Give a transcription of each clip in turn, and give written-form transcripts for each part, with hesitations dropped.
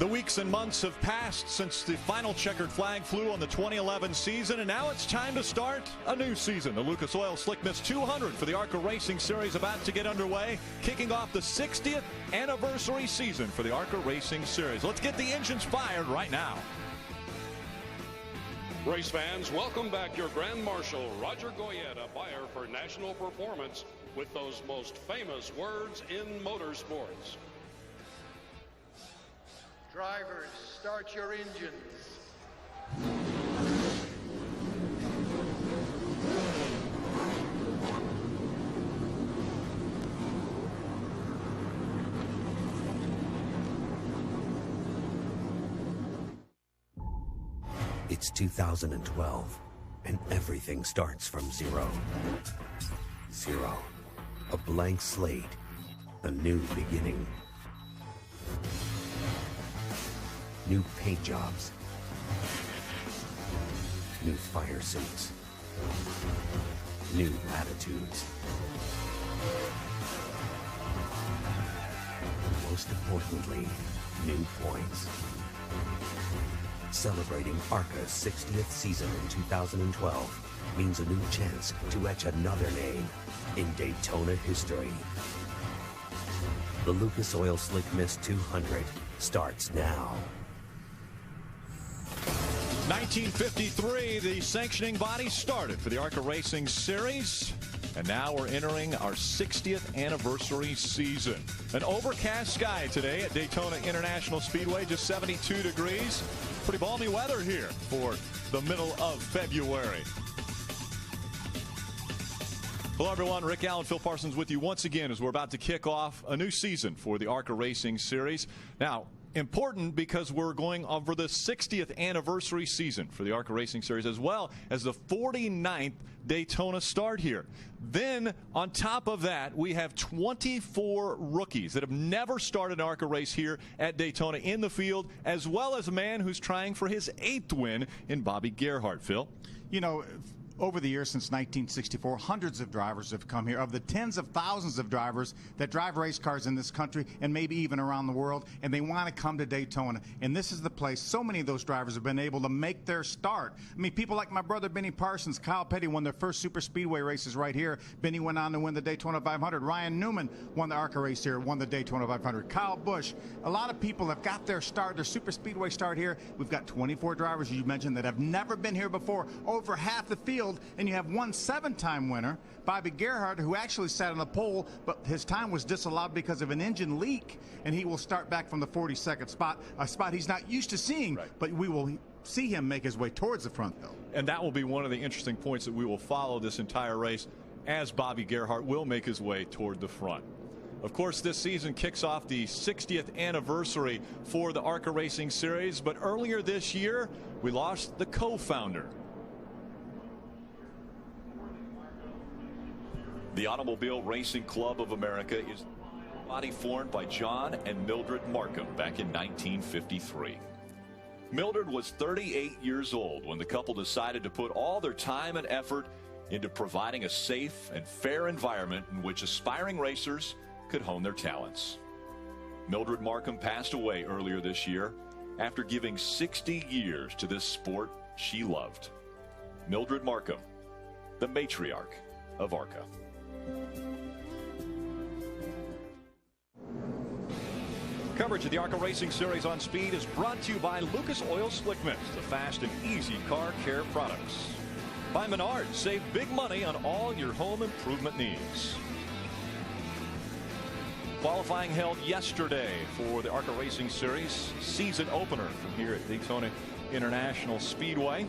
The weeks and months have passed since the final checkered flag flew on the 2011 season, and now it's time to start a new season. The Lucas Oil Slick Mist 200 for the ARCA Racing Series about to get underway, kicking off the 60th anniversary season for the ARCA Racing Series. Let's get the engines fired right now. Race fans, welcome back your Grand Marshal, Roger Goyette, a buyer for national performance with those most famous words in motorsports. Drivers, start your engines. It's 2012, and everything starts from zero. Zero. A blank slate. A new beginning. New paint jobs. New fire suits. New attitudes. Most importantly, new points. Celebrating ARCA's 60th season in 2012 means a new chance to etch another name in Daytona history. The Lucas Oil Slick Mist 200 starts now. 1953, the sanctioning body started for the ARCA Racing Series, and now we're entering our 60th anniversary season. An overcast sky today at Daytona International Speedway, just 72 degrees. Pretty balmy weather here for the middle of February. Hello, everyone. Rick Allen, Phil Parsons with you once again as we're about to kick off a new season for the ARCA Racing Series. Now, important because we're going over the 60th anniversary season for the ARCA Racing Series, as well as the 49th Daytona start here. Then, on top of that, we have 24 rookies that have never started an ARCA race here at Daytona in the field, as well as a man who's trying for his 8th win in Bobby Gerhart. Phil? You know, over the years since 1964, hundreds of drivers have come here, of the tens of thousands of drivers that drive race cars in this country and maybe even around the world, and they want to come to Daytona. And this is the place so many of those drivers have been able to make their start. I mean, people like my brother Benny Parsons, Kyle Petty won their first super speedway races right here. Benny went on to win the Daytona 500. Ryan Newman won the ARCA race here, won the Daytona 500. Kyle Busch. A lot of people have got their start, their super speedway start here. We've got 24 drivers, as you mentioned, that have never been here before, over half the field, and you have one 7-time winner, Bobby Gerhart, who actually sat on the pole, but his time was disallowed because of an engine leak, and he will start back from the 42nd spot, a spot he's not used to seeing, but we will see him make his way towards the front, though. And that will be one of the interesting points that we will follow this entire race, as Bobby Gerhart will make his way toward the front. Of course, this season kicks off the 60th anniversary for the ARCA Racing Series, but earlier this year, we lost the co-founder. The Automobile Racing Club of America is a body formed by John and Mildred Markham back in 1953. Mildred was 38 years old when the couple decided to put all their time and effort into providing a safe and fair environment in which aspiring racers could hone their talents. Mildred Markham passed away earlier this year after giving 60 years to this sport she loved. Mildred Markham, the matriarch of ARCA. Coverage of the ARCA Racing Series on Speed is brought to you by Lucas Oil Slick Mist, the fast and easy car care products. By Menards, save big money on all your home improvement needs. Qualifying held yesterday for the ARCA Racing Series season opener from here at Daytona International Speedway.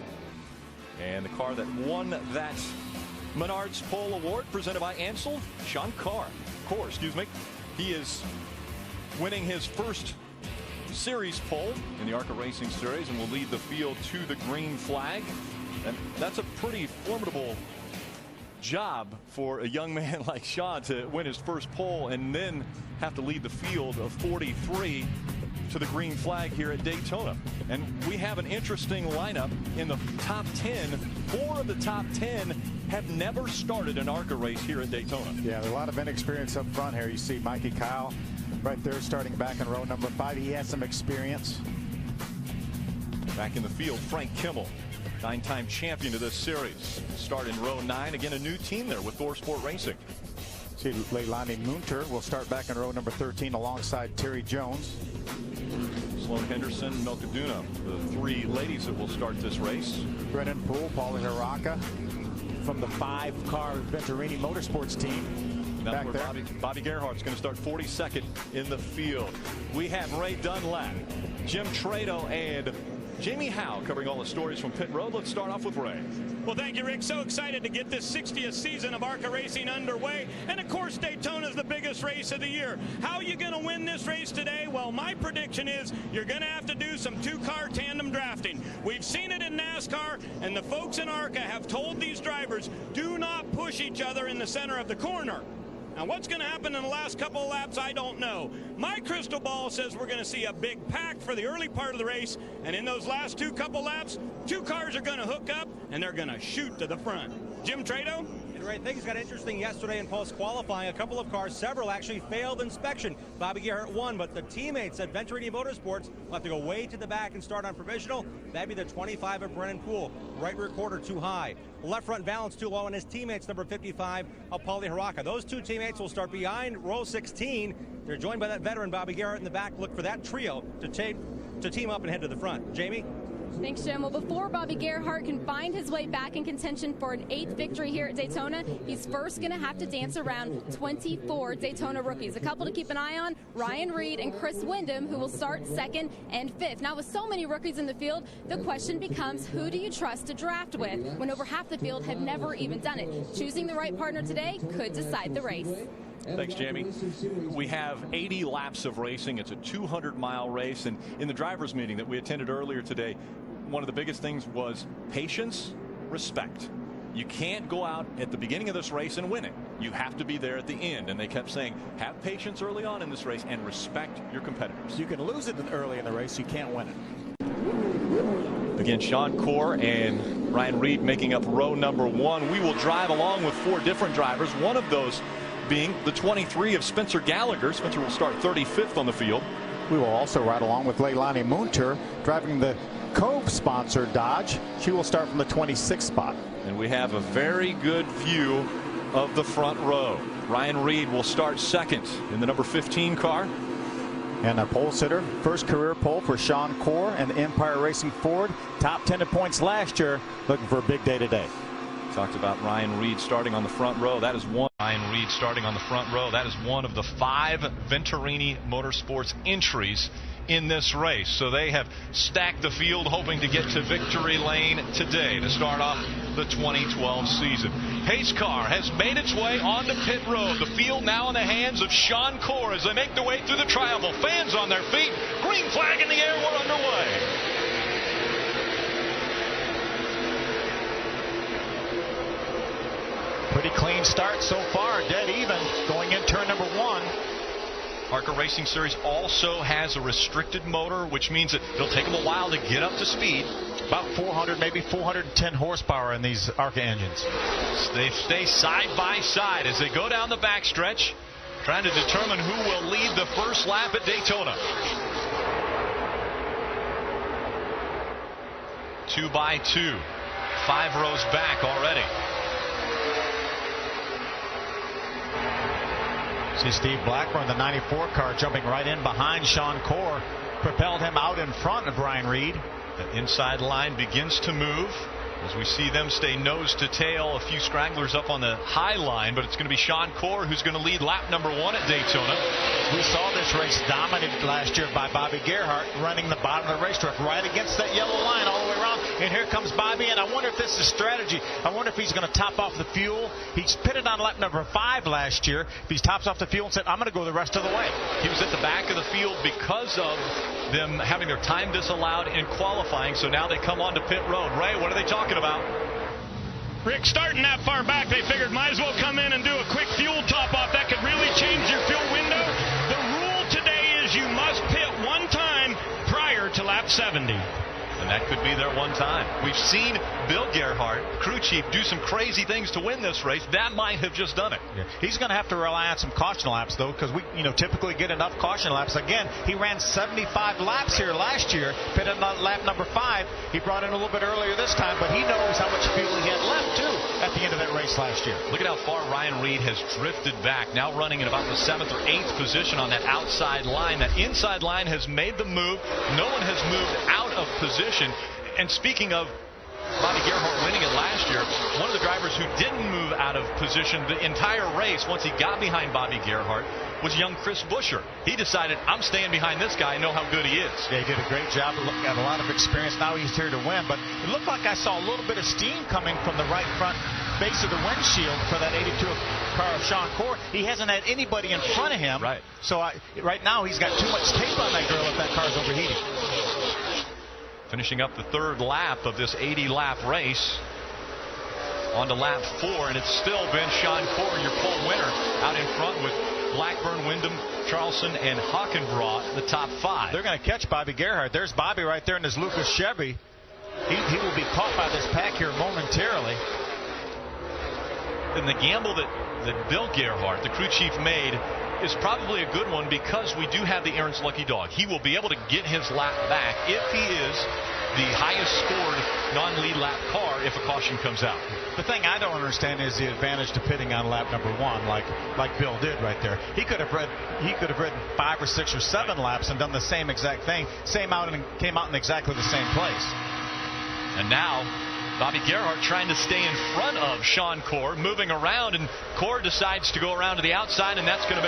And the car that won that Menards Pole Award presented by Ansel, Sean Carr. He is winning his first series pole in the ARCA Racing Series and will lead the field to the green flag. And that's a pretty formidable job for a young man like Sean to win his first pole and then have to lead the field of 43 to the green flag here at Daytona. And we have an interesting lineup in the top 10. 4 of the top 10 have never started an ARCA race here at Daytona. Yeah, a lot of inexperience up front here. You see Mikey Kyle, Right there, starting back in row number 5. He has some experience. Back in the field, Frank Kimmel, 9-time champion of this series. Start in row 9. Again, a new team there with ThorSport Racing. See, Leilani Munter will start back in row number 13 alongside Terry Jones. Sloan Henderson, Melchaduna, the 3 ladies that will start this race. Brennan Poole, Paulie Haraka from the 5-car Venturini Motorsports team. That's where Bobby Gerhardt's going to start 42nd in the field. We have Ray Dunlap, Jim Trado, and Jamie Howe covering all the stories from pit road. Let's start off with Ray. Well, thank you, Rick. So excited to get this 60th season of ARCA Racing underway. And, of course, Daytona is the biggest race of the year. How are you going to win this race today? Well, my prediction is you're going to have to do some 2-car tandem drafting. We've seen it in NASCAR, and the folks in ARCA have told these drivers, do not push each other in the center of the corner. Now, what's going to happen in the last couple of laps, I don't know. My crystal ball says we're going to see a big pack for the early part of the race, and in those last couple laps, 2 cars are going to hook up, and they're going to shoot to the front. Jim Trado? Right, things got interesting yesterday in post-qualifying. A couple of cars, several actually failed inspection. Bobby Gerhardt won, but the teammates at Venturini Motorsports will have to go way to the back and start on provisional. That'd be the 25 of Brennan Poole. Right rear quarter too high. Left front balance too low, and his teammates, number 55 of Paulie Haraka. Those 2 teammates will start behind row 16. They're joined by that veteran Bobby Gerhardt in the back. Look for that trio to team up and head to the front. Jamie? Thanks, Jim. Well, before Bobby Gerhardt can find his way back in contention for an 8th victory here at Daytona, he's first going to have to dance around 24 Daytona rookies. A couple to keep an eye on, Ryan Reed and Chris Windom, who will start 2nd and 5th. Now, with so many rookies in the field, the question becomes, who do you trust to draft with when over half the field have never even done it? Choosing the right partner today could decide the race. Thanks, Jamie. We have 80 laps of racing. It's a 200-mile race. And in the drivers' meeting that we attended earlier today, one of the biggest things was patience, respect. You can't go out at the beginning of this race and win it. You have to be there at the end. And they kept saying, have patience early on in this race and respect your competitors. You can lose it early in the race. You can't win it. Again, Sean Corr and Ryan Reed making up row number 1. We will drive along with 4 different drivers. One of those being the 23 of Spencer Gallagher. Spencer will start 35th on the field. We will also ride along with Leilani Munter driving the Cove-sponsored Dodge. She will start from the 26th spot. And we have a very good view of the front row. Ryan Reed will start 2nd in the number 15 car. And a pole sitter, first career pole for Sean Corr and the Empire Racing Ford. Top 10 in points last year. Looking for a big day today. Talked about Ryan Reed starting on the front row. That is one. Ryan Reed starting on the front row. That is one of the 5 Venturini Motorsports entries in this race. So they have stacked the field hoping to get to victory lane today to start off the 2012 season. Pace car has made its way onto pit road. The field now in the hands of Sean Corr as they make their way through the tri-oval. Fans on their feet. Green flag in the air. We're underway. Pretty clean start so far, dead even going in turn number 1. ARCA Racing Series also has a restricted motor, which means that it'll take them a while to get up to speed. About 400, maybe 410 horsepower in these ARCA engines. They stay side by side as they go down the backstretch, trying to determine who will lead the first lap at Daytona. 2 by 2, 5 rows back already. See Steve Blackburn, the 94 car, jumping right in behind Sean Corr, propelled him out in front of Ryan Reed. The inside line begins to move as we see them stay nose to tail. A few stragglers up on the high line, but it's going to be Sean Corr who's going to lead lap number 1 at Daytona. We saw this race dominated last year by Bobby Gerhardt, running the bottom of the racetrack right against that yellow line all the way around. And here comes Bobby, and I wonder if this is strategy. I wonder if he's going to top off the fuel. He's pitted on lap number 5 last year. If he tops off the fuel and said, I'm going to go the rest of the way. He was at the back of the field because of them having their time disallowed in qualifying, so now they come onto pit road. Ray, what are they talking about? Rick, starting that far back, they figured might as well come in and do a quick fuel top-off. That could really change your fuel window. The rule today is you must pit 1 time prior to lap 70. And that could be their one time. We've seen Bill Gerhart, crew chief, do some crazy things to win this race. That might have just done it. Yeah. He's going to have to rely on some caution laps, though, because we typically get enough caution laps. Again, he ran 75 laps here last year, pitted on lap number 5. He brought in a little bit earlier this time, but he knows how much fuel he had left, too, at the end of that race last year. Look at how far Ryan Reed has drifted back, now running in about the 7th or 8th position on that outside line. That inside line has made the move. No one has moved out of position. And speaking of Bobby Gerhart winning it last year, one of the drivers who didn't move out of position the entire race once he got behind Bobby Gerhart was young Chris Buescher. He decided, I'm staying behind this guy. I know how good he is. Yeah, he did a great job. Got a lot of experience. Now he's here to win. But it looked like I saw a little bit of steam coming from the right front base of the windshield for that 82 car of Sean Corr. He hasn't had anybody in front of him. Right. So right now he's got too much tape on that grill if that car's overheating. Finishing up the 3rd lap of this 80-lap race. On to lap 4, and it's still been Sean Corr, your pole winner, out in front with Blackburn, Wyndham, Charleston, and Hockenbracht, the top 5. They're going to catch Bobby Gerhart. There's Bobby right there in his Lucas Chevy. He will be caught by this pack here momentarily. And the gamble that Bill Gerhart, the crew chief, made is probably a good one because we do have the Aaron's Lucky Dog. He will be able to get his lap back if he is the highest scored non-lead lap car if a caution comes out. The thing I don't understand is the advantage to pitting on lap number 1 like Bill did right there. He could have ridden 5 or 6 or 7 laps and done the same exact thing, came out in exactly the same place. And now Bobby Gerhart trying to stay in front of Sean Corr, moving around, and Corr decides to go around to the outside, and that's going to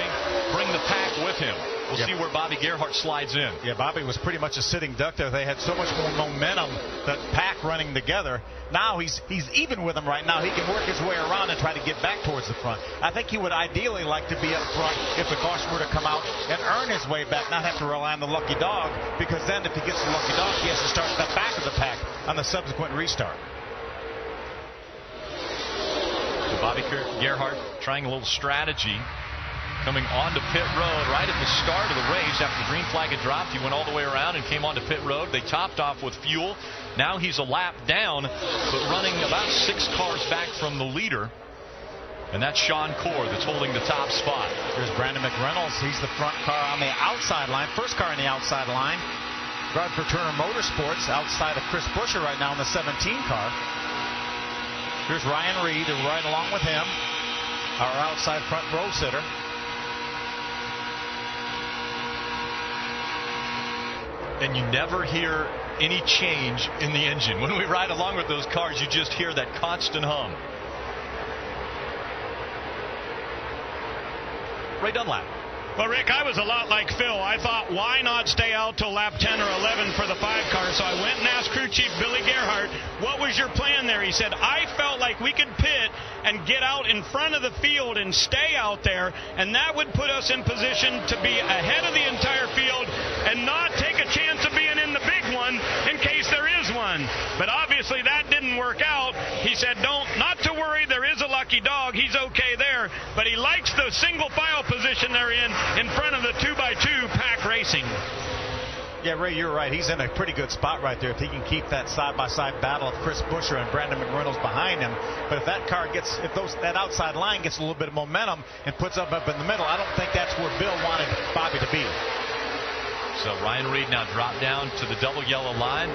bring the pack with him. We'll see where Bobby Gerhart slides in. Yeah, Bobby was pretty much a sitting duck there. They had so much more momentum, that pack running together. Now he's even with them right now. He can work his way around and try to get back towards the front. I think he would ideally like to be up front if the caution were to come out and earn his way back, not have to rely on the lucky dog, because then if he gets the lucky dog, he has to start at the back of the pack on the subsequent restart. So Bobby Gerhart trying a little strategy, coming onto pit road right at the start of the race. After the green flag had dropped, he went all the way around and came onto pit road. They topped off with fuel. Now he's a lap down, but running about 6 cars back from the leader. And that's Sean Corr that's holding the top spot. Here's Brandon McReynolds. He's the front car on the outside line. First car on the outside line. Drive for Turner Motorsports outside of Chris Buescher right now in the 17 car. Here's Ryan Reed, who's right along with him, our outside front row sitter. And you never hear any change in the engine. When we ride along with those cars, you just hear that constant hum. Ray Dunlap. Well, Rick, I was a lot like Phil. I thought, why not stay out till lap 10 or 11 for the 5 car? So I went and asked crew chief Billy Gerhart, what was your plan there? He said, I felt like we could pit and get out in front of the field and stay out there, and that would put us in position to be ahead of the entire field and not take a chance of being in the big one in case there is one. But obviously that didn't work out. He said, not to worry, there is a lucky dog. He's okay there, but he likes the single file position they're in front of the 2x2 pack racing. Yeah, Ray, you're right. He's in a pretty good spot right there if he can keep that side-by-side battle of Chris Buescher and Brandon McReynolds behind him. But if that car gets, that outside line gets a little bit of momentum and puts up in the middle, I don't think that's where Bill wanted Bobby to be. So Ryan Reed now dropped down to the double yellow line.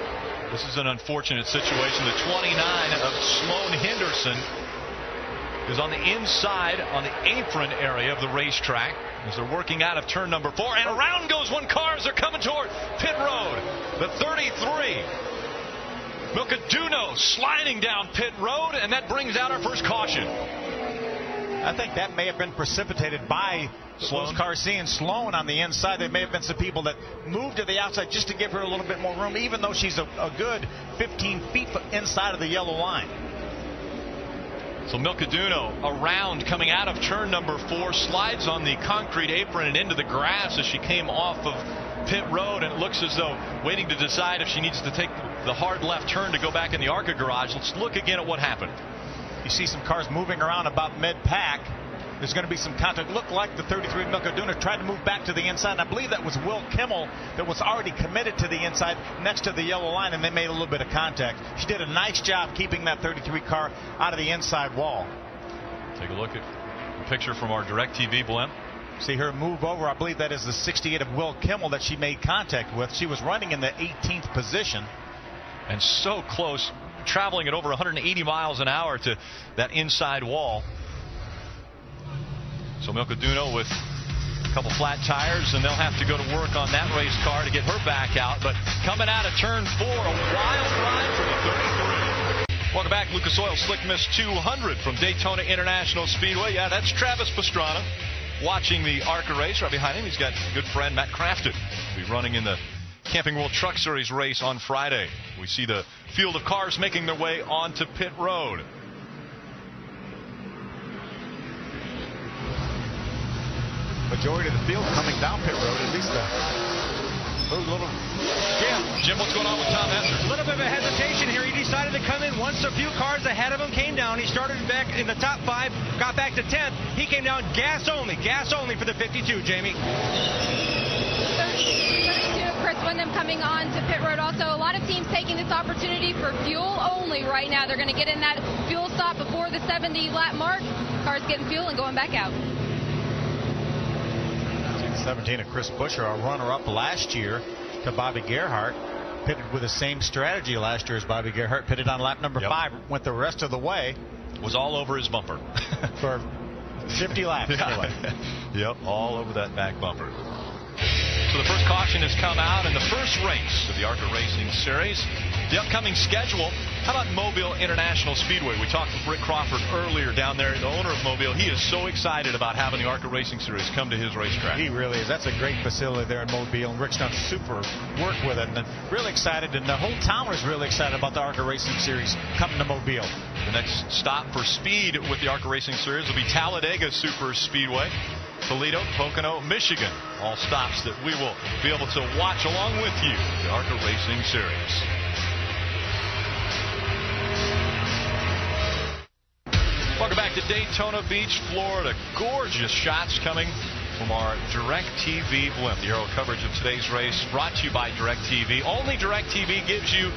This is an unfortunate situation. The 29 of Sloan Henderson is on the inside on the apron area of the racetrack as they're working out of turn number 4, and around goes one car as they're coming toward pit road. The 33 Milcaduno sliding down pit road, and that brings out our first caution. I think that may have been precipitated by those cars seeing Sloan on the inside. There may have been some people that moved to the outside just to give her a little bit more room, even though she's a good 15 feet inside of the yellow line. So Milcaduno around, coming out of turn number 4, slides on the concrete apron and into the grass as she came off of pit road, and it looks as though waiting to decide if she needs to take the hard left turn to go back in the ARCA garage. Let's look again at what happened. You see some cars moving around about mid-pack, There's going to be some contact. Looked like the 33 Milka Duner tried to move back to the inside. And I believe that was Will Kimmel that was already committed to the inside next to the yellow line, and they made a little bit of contact. She did a nice job keeping that 33 car out of the inside wall. Take a look at a picture from our DirecTV blimp. See her move over. I believe that is the 68 of Will Kimmel that she made contact with. She was running in the 18th position. And so close, traveling at over 180 miles an hour to that inside wall. So Milka Duno with a couple flat tires, and they'll have to go to work on that race car to get her back out. But coming out of turn 4, a wild ride for the 33. Welcome back. Lucas Oil Slick Mist 200 from Daytona International Speedway. Yeah, that's Travis Pastrana watching the ARCA race. Right behind him, he's got good friend Matt Crafton. He'll be running in the Camping World Truck Series race on Friday. We see the field of cars making their way onto pit road. Majority of the field coming down pit road, at least little. Jim, what's going on with Tom Esser? A little bit of a hesitation here. He decided to come in once a few cars ahead of him came down. He started back in the top 5, got back to 10th. He came down gas only for the 52, Jamie. 32 of Chris Windham coming on to pit road. Also, a lot of teams taking this opportunity for fuel only right now. They're going to get in that fuel stop before the 70 lap mark. Cars getting fuel and going back out. 17 of Chris Buescher, a runner-up last year to Bobby Gerhart, pitted with the same strategy last year as Bobby Gerhart, pitted on lap number 5, went the rest of the way. Was all over his bumper. For 50 laps. Anyway. Yep, all over that back bumper. So the first caution has come out in the first race of the ARCA Racing Series. The upcoming schedule. How about Mobile International Speedway? We talked with Rick Crawford earlier down there, the owner of Mobile. He is so excited about having the ARCA Racing Series come to his racetrack. He really is. That's a great facility there in Mobile, and Rick's done super work with it. And really excited, and the whole town was really excited about the ARCA Racing Series coming to Mobile. The next stop for speed with the ARCA Racing Series will be Talladega Super Speedway. Toledo, Pocono, Michigan. All stops that we will be able to watch along with you. The ARCA Racing Series. Welcome back to Daytona Beach, Florida. Gorgeous shots coming from our DirecTV blimp. The aerial coverage of today's race brought to you by DirecTV. Only DirecTV gives you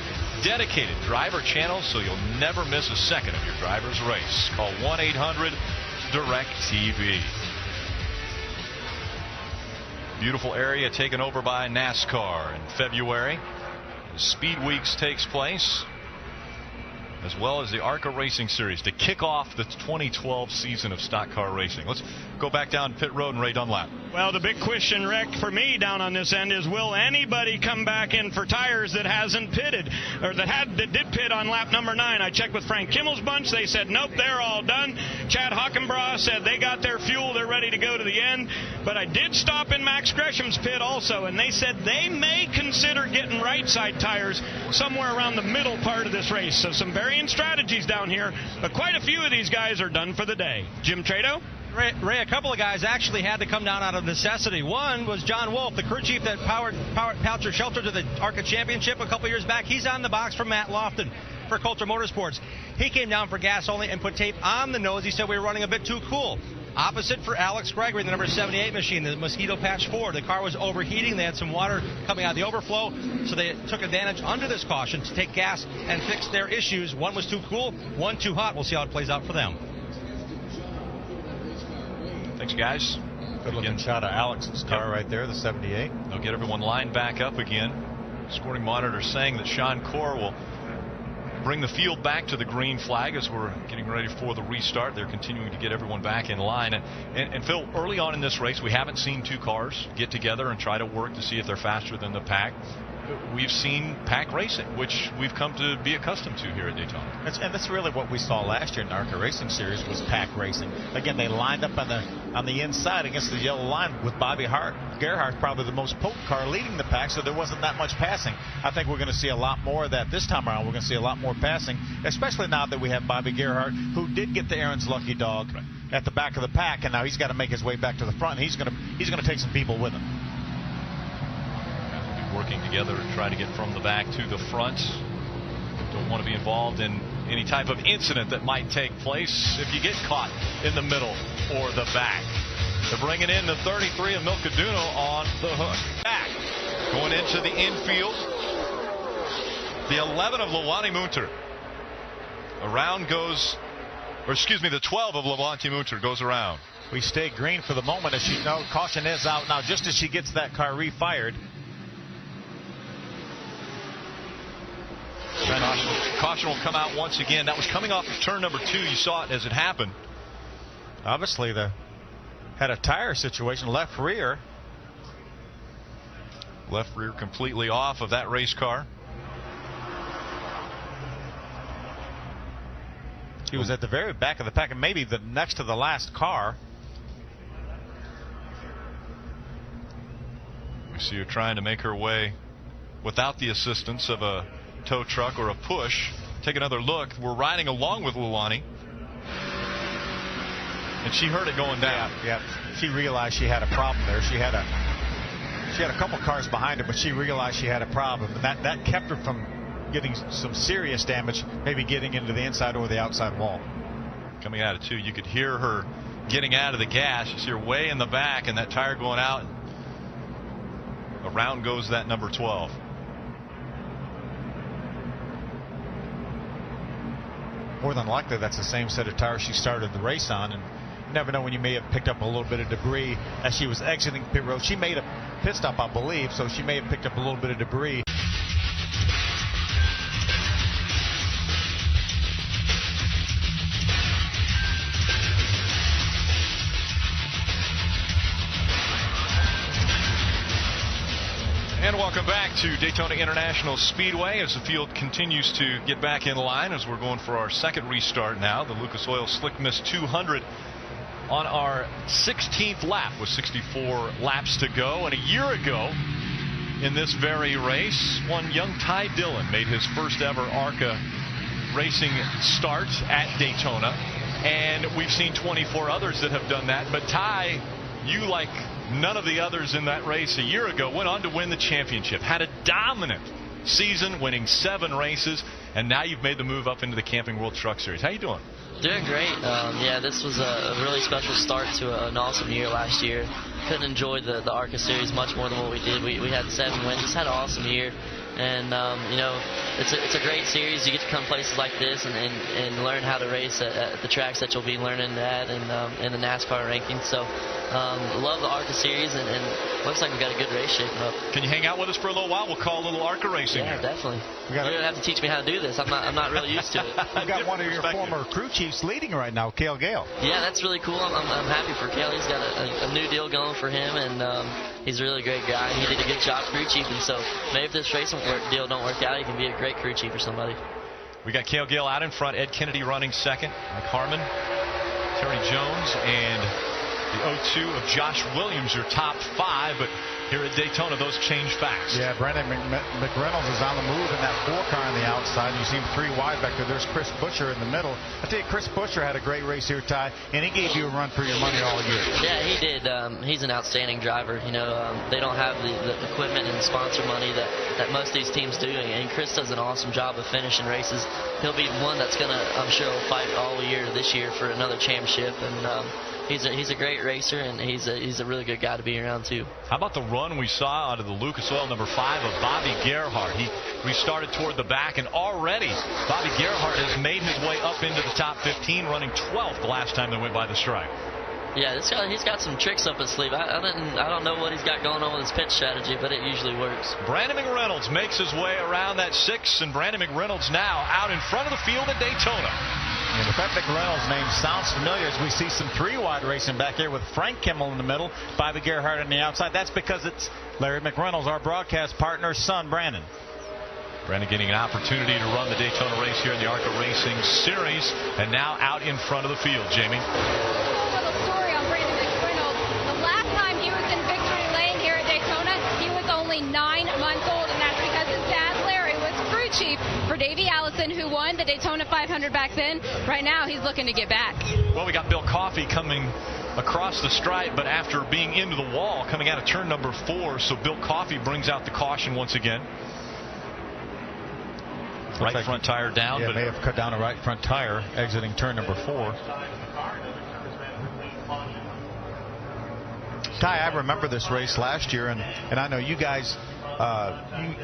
dedicated driver channels, so you'll never miss a second of your driver's race. Call 1-800-DirecTV. Beautiful area taken over by NASCAR in February. The Speed Weeks takes place, as well as the ARCA Racing Series to kick off the 2012 season of stock car racing. Let's go back down pit road and Ray Dunlap. Well, the big question, Rick, for me down on this end is, will anybody come back in for tires that hasn't pitted, or that did pit on lap number 9? I checked with Frank Kimmel's bunch. They said, nope, they're all done. Chad Hockenbrough said they got their fuel. They're ready to go to the end. But I did stop in Max Gresham's pit also, and they said they may consider getting right side tires somewhere around the middle part of this race. So some varying strategies down here, but quite a few of these guys are done for the day. Jim Trado? Ray, a couple of guys actually had to come down out of necessity. One was John Wolf, the crew chief that powered Poucher Shelter to the ARCA Championship a couple years back. He's on the box for Matt Lofton for Coulter Motorsports. He came down for gas only and put tape on the nose. He said we were running a bit too cool. Opposite for Alex Gregory, the number 78 machine, the Mosquito Patch 4. The car was overheating. They had some water coming out of the overflow, so they took advantage under this caution to take gas and fix their issues. One was too cool, one too hot. We'll see how it plays out for them. Thanks, guys. Good looking shot of Alex's car right there, the 78. They'll get everyone lined back up again. Scoring monitor saying that Sean Corr will bring the field back to the green flag as we're getting ready for the restart. They're continuing to get everyone back in line. And Phil, early on in this race, we haven't seen two cars get together and try to work to see if they're faster than the pack. We've seen pack racing, which we've come to be accustomed to here at Daytona. And that's really what we saw last year in the ARCA Racing Series was pack racing. Again, they lined up on the inside against the yellow line with Bobby Gerhart, probably the most potent car leading the pack, so there wasn't that much passing. I think we're going to see a lot more of that this time around. We're going to see a lot more passing, especially now that we have Bobby Gerhart, who did get the Aaron's Lucky Dog at the back of the pack, and now he's got to make his way back to the front. He's going to take some people with him. Working together to try to get from the back to the front. Don't want to be involved in any type of incident that might take place if you get caught in the middle for the back. They're bringing in the 33 of Milcaduno on the hook. Back. Going into the infield. The 11 of Lewani Munter. Around goes, or excuse me, the 12 of Levante Munter goes around. We stay green for the moment as she knows caution is out now just as she gets that car refired. Caution will come out once again. That was coming off of turn number 2. You saw it as it happened. Obviously, they had a tire situation, left rear. Left rear completely off of that race car. She was at the very back of the pack and maybe the next to the last car. We see her trying to make her way without the assistance of a tow truck or a push. Take another look. We're riding along with Lewani. And she heard it going down. Yeah. She realized she had a problem there. She had a couple cars behind her, but she realized she had a problem. And that kept her from getting some serious damage, maybe getting into the inside or the outside wall. Coming out of 2, you could hear her getting out of the gas. You see her way in the back and that tire going out. Around goes that number 12. More than likely, that's the same set of tires she started the race on, and you never know when you may have picked up a little bit of debris as she was exiting pit road. She made a pit stop, I believe, so she may have picked up a little bit of debris. And welcome back to Daytona International Speedway as the field continues to get back in line as we're going for our second restart now. The Lucas Oil Slick Mist 200 on our 16th lap with 64 laps to go. And a year ago in this very race, one young Ty Dillon made his first ever ARCA racing start at Daytona. And we've seen 24 others that have done that. But Ty, you like none of the others in that race a year ago, went on to win the championship, had a dominant season, winning 7 races, and now you've made the move up into the Camping World Truck Series. How you doing? Doing great. Yeah, this was a really special start to an awesome year last year. Couldn't enjoy the ARCA Series much more than what we did. We had 7 wins. Just had an awesome year. And, you know, it's a great series. You get to come places like this and learn how to race at the tracks that you'll be learning at in the NASCAR rankings. So, love the ARCA series, and looks like we've got a good race shaping up. Can you hang out with us for a little while? We'll call a little ARCA racing. Yeah, definitely. You're going to have to teach me how to do this. I'm not really used to it. We've got one of your former crew chiefs leading right now, Cale Gale. Yeah, that's really cool. I'm happy for Cale. He's got a new deal going for him, and he's a really great guy. He did a good job crew chiefing, so maybe if this racing deal don't work out, he can be a great crew chief for somebody. We got Cale Gale out in front, Ed Kennedy running second, Mike Harmon, Terry Jones, and the 02 of Josh Williams, your top 5, but here at Daytona, those change fast. Yeah, Brandon McReynolds is on the move in that 4 car on the outside. You see him 3 wide back there. There's Chris Buescher in the middle. I tell you, Chris Buescher had a great race here, Ty, and he gave you a run for your money all year. Yeah, he did. He's an outstanding driver. You know, they don't have the equipment and sponsor money that most of these teams do, and Chris does an awesome job of finishing races. He'll be one that's going to, I'm sure, fight all year this year for another championship, and he's a great racer, and he's a really good guy to be around too. How about the run we saw out of the Lucas Oil number 5 of Bobby Gerhart? He restarted toward the back, and already Bobby Gerhart has made his way up into the top 15, running 12th the last time they went by the stripe. Yeah, he's got some tricks up his sleeve. I don't know what he's got going on with his pitch strategy, but it usually works. Brandon McReynolds makes his way around that 6, and Brandon McReynolds now out in front of the field at Daytona. And the Pat McReynolds name sounds familiar as we see some 3-wide racing back here with Frank Kimmel in the middle, Bobby Gerhart on the outside. That's because it's Larry McReynolds, our broadcast partner's son, Brandon. Brandon getting an opportunity to run the Daytona race here in the ARCA Racing Series, and now out in front of the field. Jamie. A little story on Brandon McReynolds. The last time he was in victory lane here at Daytona, he was only 9 months old, and that's because his dad, Larry, was crew chief for Davey Allison, who won the Daytona 500 back then. Right now, he's looking to get back. Well, we got Bill Coffey coming across the stripe, but after being into the wall, coming out of turn number 4, so Bill Coffey brings out the caution once again. Right front tire down. Yeah, but may have cut down a right front tire exiting turn number 4. Ty, I remember this race last year, and I know you guys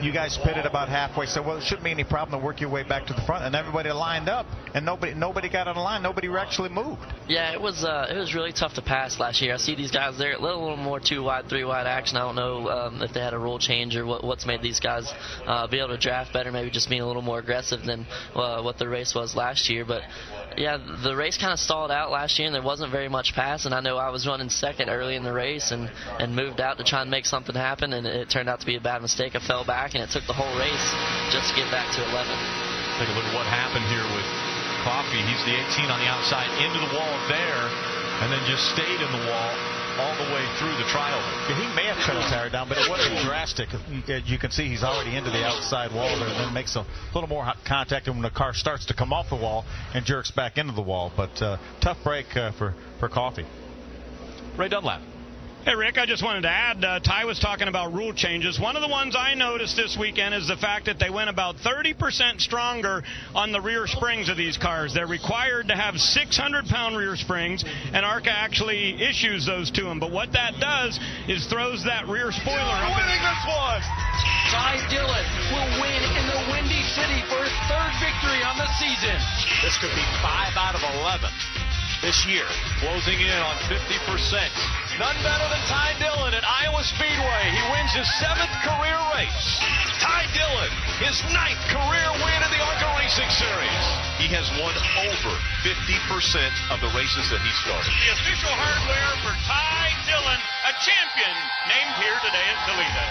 you guys pitted about halfway, so well, it shouldn't be any problem to work your way back to the front, and everybody lined up, and nobody got on the line. Nobody actually moved. Yeah, it was really tough to pass last year. I see these guys there a little more 2 wide, 3 wide action. I don't know if they had a rule change or what's made these guys be able to draft better, maybe just being a little more aggressive than what the race was last year. But yeah, the race kind of stalled out last year, and there wasn't very much pass, and I know I was running second early in the race and moved out to try and make something happen, and it turned out to be a bad mistake. I fell back, and it took the whole race just to get back to 11. Take a look at what happened here with Coffey. He's the 18 on the outside, into the wall there, and then just stayed in the wall all the way through the trial. Yeah, he may have cut his tire down, but it wasn't drastic. You can see he's already into the outside wall there, and then makes a little more contact when the car starts to come off the wall and jerks back into the wall. But tough break for Coffey. Ray Dunlap. Hey, Rick, I just wanted to add, Ty was talking about rule changes. One of the ones I noticed this weekend is the fact that they went about 30% stronger on the rear springs of these cars. They're required to have 600-pound rear springs, and ARCA actually issues those to them. But what that does is throws that rear spoiler up. Winning this one! Ty Dillon will win in the Windy City for his 3rd victory on the season. This could be 5 out of 11 this year, closing in on 50%. None better than Ty Dillon at Iowa Speedway. He wins his 7th career race. Ty Dillon, his 9th career win in the ARCA Racing Series. He has won over 50% of the races that he started. The official hardware for Ty Dillon, a champion named here today at Toledo.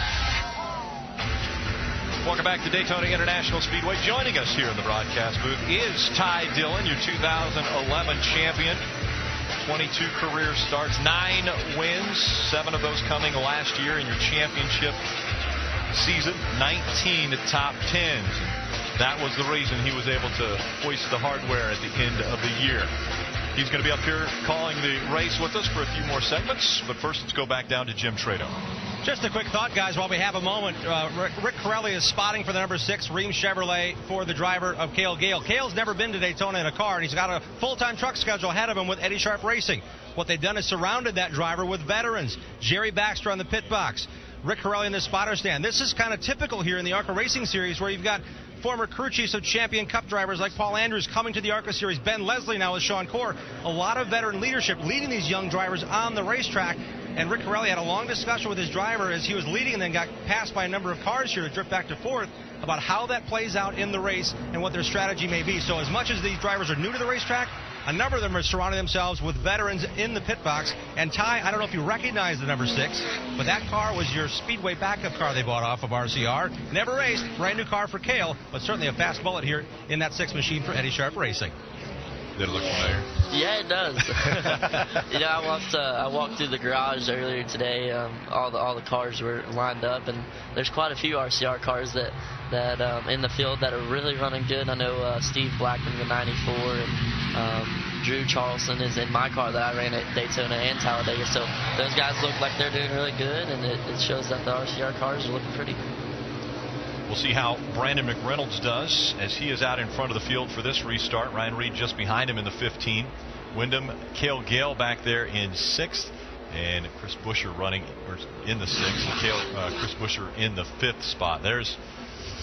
Welcome back to Daytona International Speedway. Joining us here in the broadcast booth is Ty Dillon, your 2011 champion. 22 career starts, 9 wins, 7 of those coming last year in your championship season, 19 top 10s. That was the reason he was able to hoist the hardware at the end of the year. He's going to be up here calling the race with us for a few more segments, but first let's go back down to Jim Trado. Just a quick thought, guys, while we have a moment. Rick Corelli is spotting for the number 6 Ream Chevrolet for the driver of Cale Gale. Cale's never been to Daytona in a car, and he's got a full-time truck schedule ahead of him with Eddie Sharp Racing. What they've done is surrounded that driver with veterans. Jerry Baxter on the pit box. Rick Corelli in the spotter stand. This is kind of typical here in the ARCA Racing Series, where you've got former crew chiefs of champion cup drivers like Paul Andrews coming to the ARCA Series. Ben Leslie now with Sean Corr. A lot of veteran leadership leading these young drivers on the racetrack. And Rick Corelli had a long discussion with his driver as he was leading and then got passed by a number of cars here to drift back to 4th about how that plays out in the race and what their strategy may be. So as much as these drivers are new to the racetrack, a number of them are surrounding themselves with veterans in the pit box. And Ty, I don't know if you recognize the number 6, but that car was your Speedway backup car they bought off of RCR. Never raced, brand new car for Cale, but certainly a fast bullet here in that 6 machine for Eddie Sharp Racing. Did it look familiar? Yeah, it does. I walked through the garage earlier today. All the cars were lined up, and there's quite a few RCR cars that in the field that are really running good. I know Steve Blackman, the 94, and Drew Charleston is in my car that I ran at Daytona and Talladega. So those guys look like they're doing really good, and it shows that the RCR cars are looking pretty good. We'll see how Brandon McReynolds does as he is out in front of the field for this restart. Ryan Reed just behind him in the 15. Wyndham, Cale Gale back there in 6th. And Chris Buescher running in the 6th. Chris Buescher in the 5th spot. There's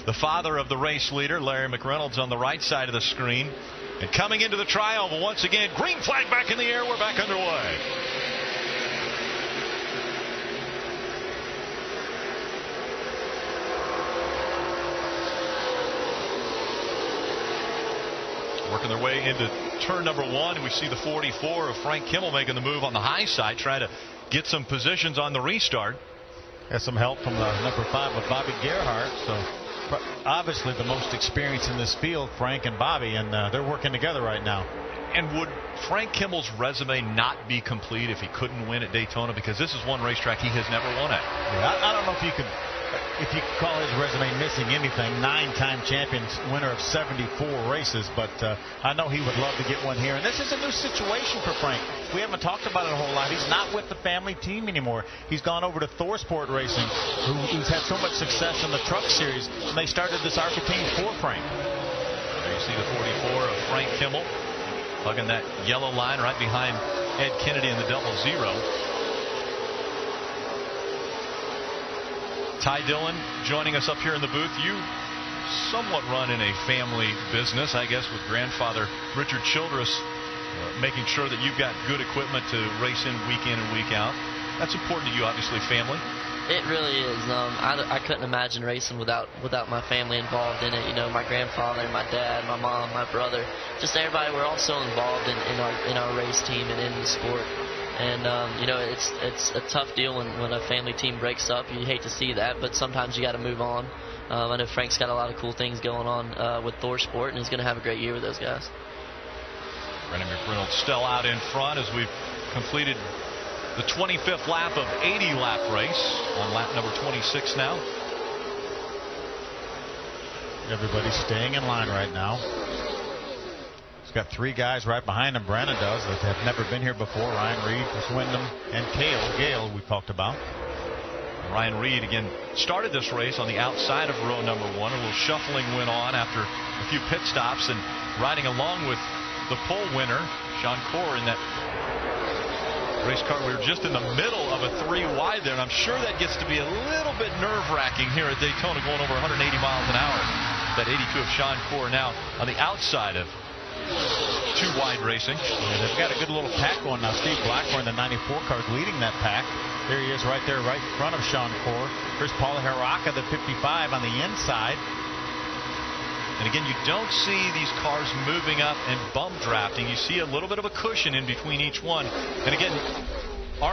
the father of the race leader, Larry McReynolds, on the right side of the screen. And coming into the trioval once again, green flag back in the air. We're back underway. Working their way into turn number 1. We see the 44 of Frank Kimmel making the move on the high side, trying to get some positions on the restart. Has some help from the number 5 with Bobby Gerhart. So obviously the most experience in this field, Frank and Bobby, and they're working together right now. And would Frank Kimmel's resume not be complete if he couldn't win at Daytona? Because this is one racetrack he has never won at. Yeah, I don't know if you could call his resume missing anything. 9-time champions, winner of 74 races, but I know he would love to get one here. And this is a new situation for Frank. We haven't talked about it a whole lot. He's not with the family team anymore. He's gone over to Thorsport Racing, who's had so much success in the Truck Series, and they started this ARCA team for Frank. There you see the 44 of Frank Kimmel, hugging that yellow line right behind Ed Kennedy in the 00. Ty Dillon joining us up here in the booth. You somewhat run in a family business, I guess, with grandfather Richard Childress making sure that you've got good equipment to race in and week out. That's important to you, obviously, family. It really is. I couldn't imagine racing without my family involved in it. You know, my grandfather, my dad, my mom, my brother, just everybody. We're all so involved in our race team and in the sport. And you know, it's a tough deal when a family team breaks up. You hate to see that, but sometimes you got to move on. I know Frank's got a lot of cool things going on with Thor Sport, and he's going to have a great year with those guys. Brendan McReynolds still out in front as we've completed the 25th lap of 80-lap race on lap number 26 now. Everybody's staying in line right now. He's got 3 guys right behind him. Brandon does that have never been here before. Ryan Reed, Chris Wyndham, and Gale we talked about. Ryan Reed again started this race on the outside of row number 1. A little shuffling went on after a few pit stops, and riding along with the pole winner, Sean Corr, in that race car. We were just in the middle of a 3 wide there, and I'm sure that gets to be a little bit nerve-wracking here at Daytona, going over 180 miles an hour. That 82 of Sean Corr now on the outside of 2 wide racing. Yeah, they've got a good little pack going now. Steve Blackburn, the 94 car, is leading that pack. There he is right there, right in front of Sean Corr. Here's Paul Haraka, the 55 on the inside. And again, you don't see these cars moving up and bump drafting. You see a little bit of a cushion in between each one. And again, the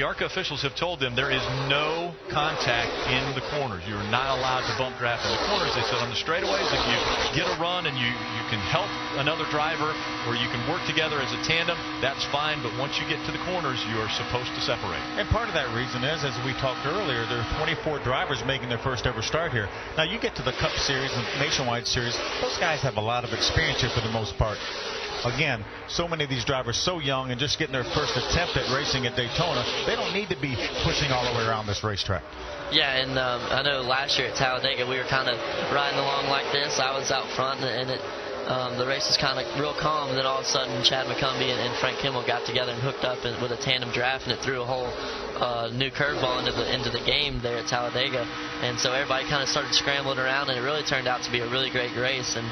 ARCA officials have told them there is no contact in the corners. You're not allowed to bump draft in the corners. They said on the straightaways, if you get a run and you can help another driver or you can work together as a tandem, that's fine. But once you get to the corners, you are supposed to separate. And part of that reason is, as we talked earlier, there are 24 drivers making their first ever start here. Now, you get to the Cup Series and Nationwide Series, those guys have a lot of experience here for the most part. Again, so many of these drivers so young and just getting their first attempt at racing at Daytona, they don't need to be pushing all the way around this racetrack. Yeah, and I know last year at Talladega we were kind of riding along like this. I was out front, and the race was kind of real calm. And then all of a sudden, Chad McCumbee and Frank Kimmel got together and hooked up with a tandem draft, and it threw a whole new curveball into the game there at Talladega. And so everybody kind of started scrambling around, and it really turned out to be a really great race. And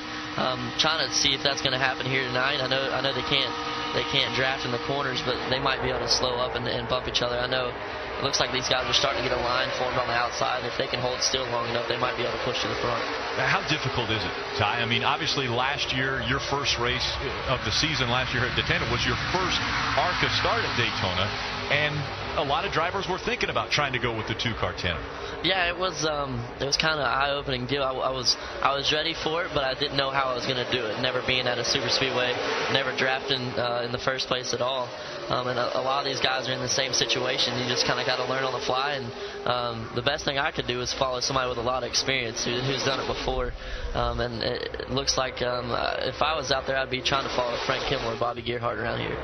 trying to see if that's going to happen here tonight. I know they can't draft in the corners, but they might be able to slow up and bump each other. I know it looks like these guys are starting to get a line formed on the outside. If they can hold still long enough, they might be able to push to the front. Now, how difficult is it, Ty? I mean, obviously last year, your first race of the season last year at Daytona was your first ARCA start at Daytona, and a lot of drivers were thinking about trying to go with the 2-car tandem. Yeah, it was kind of an eye-opening deal. I was ready for it, but I didn't know how I was going to do it. Never being at a super speedway, never drafting in the first place at all. And a lot of these guys are in the same situation. You just kind of got to learn on the fly. And the best thing I could do is follow somebody with a lot of experience who's done it before. And it looks like if I was out there, I'd be trying to follow Frank Kimmel or Bobby Gerhardt around here.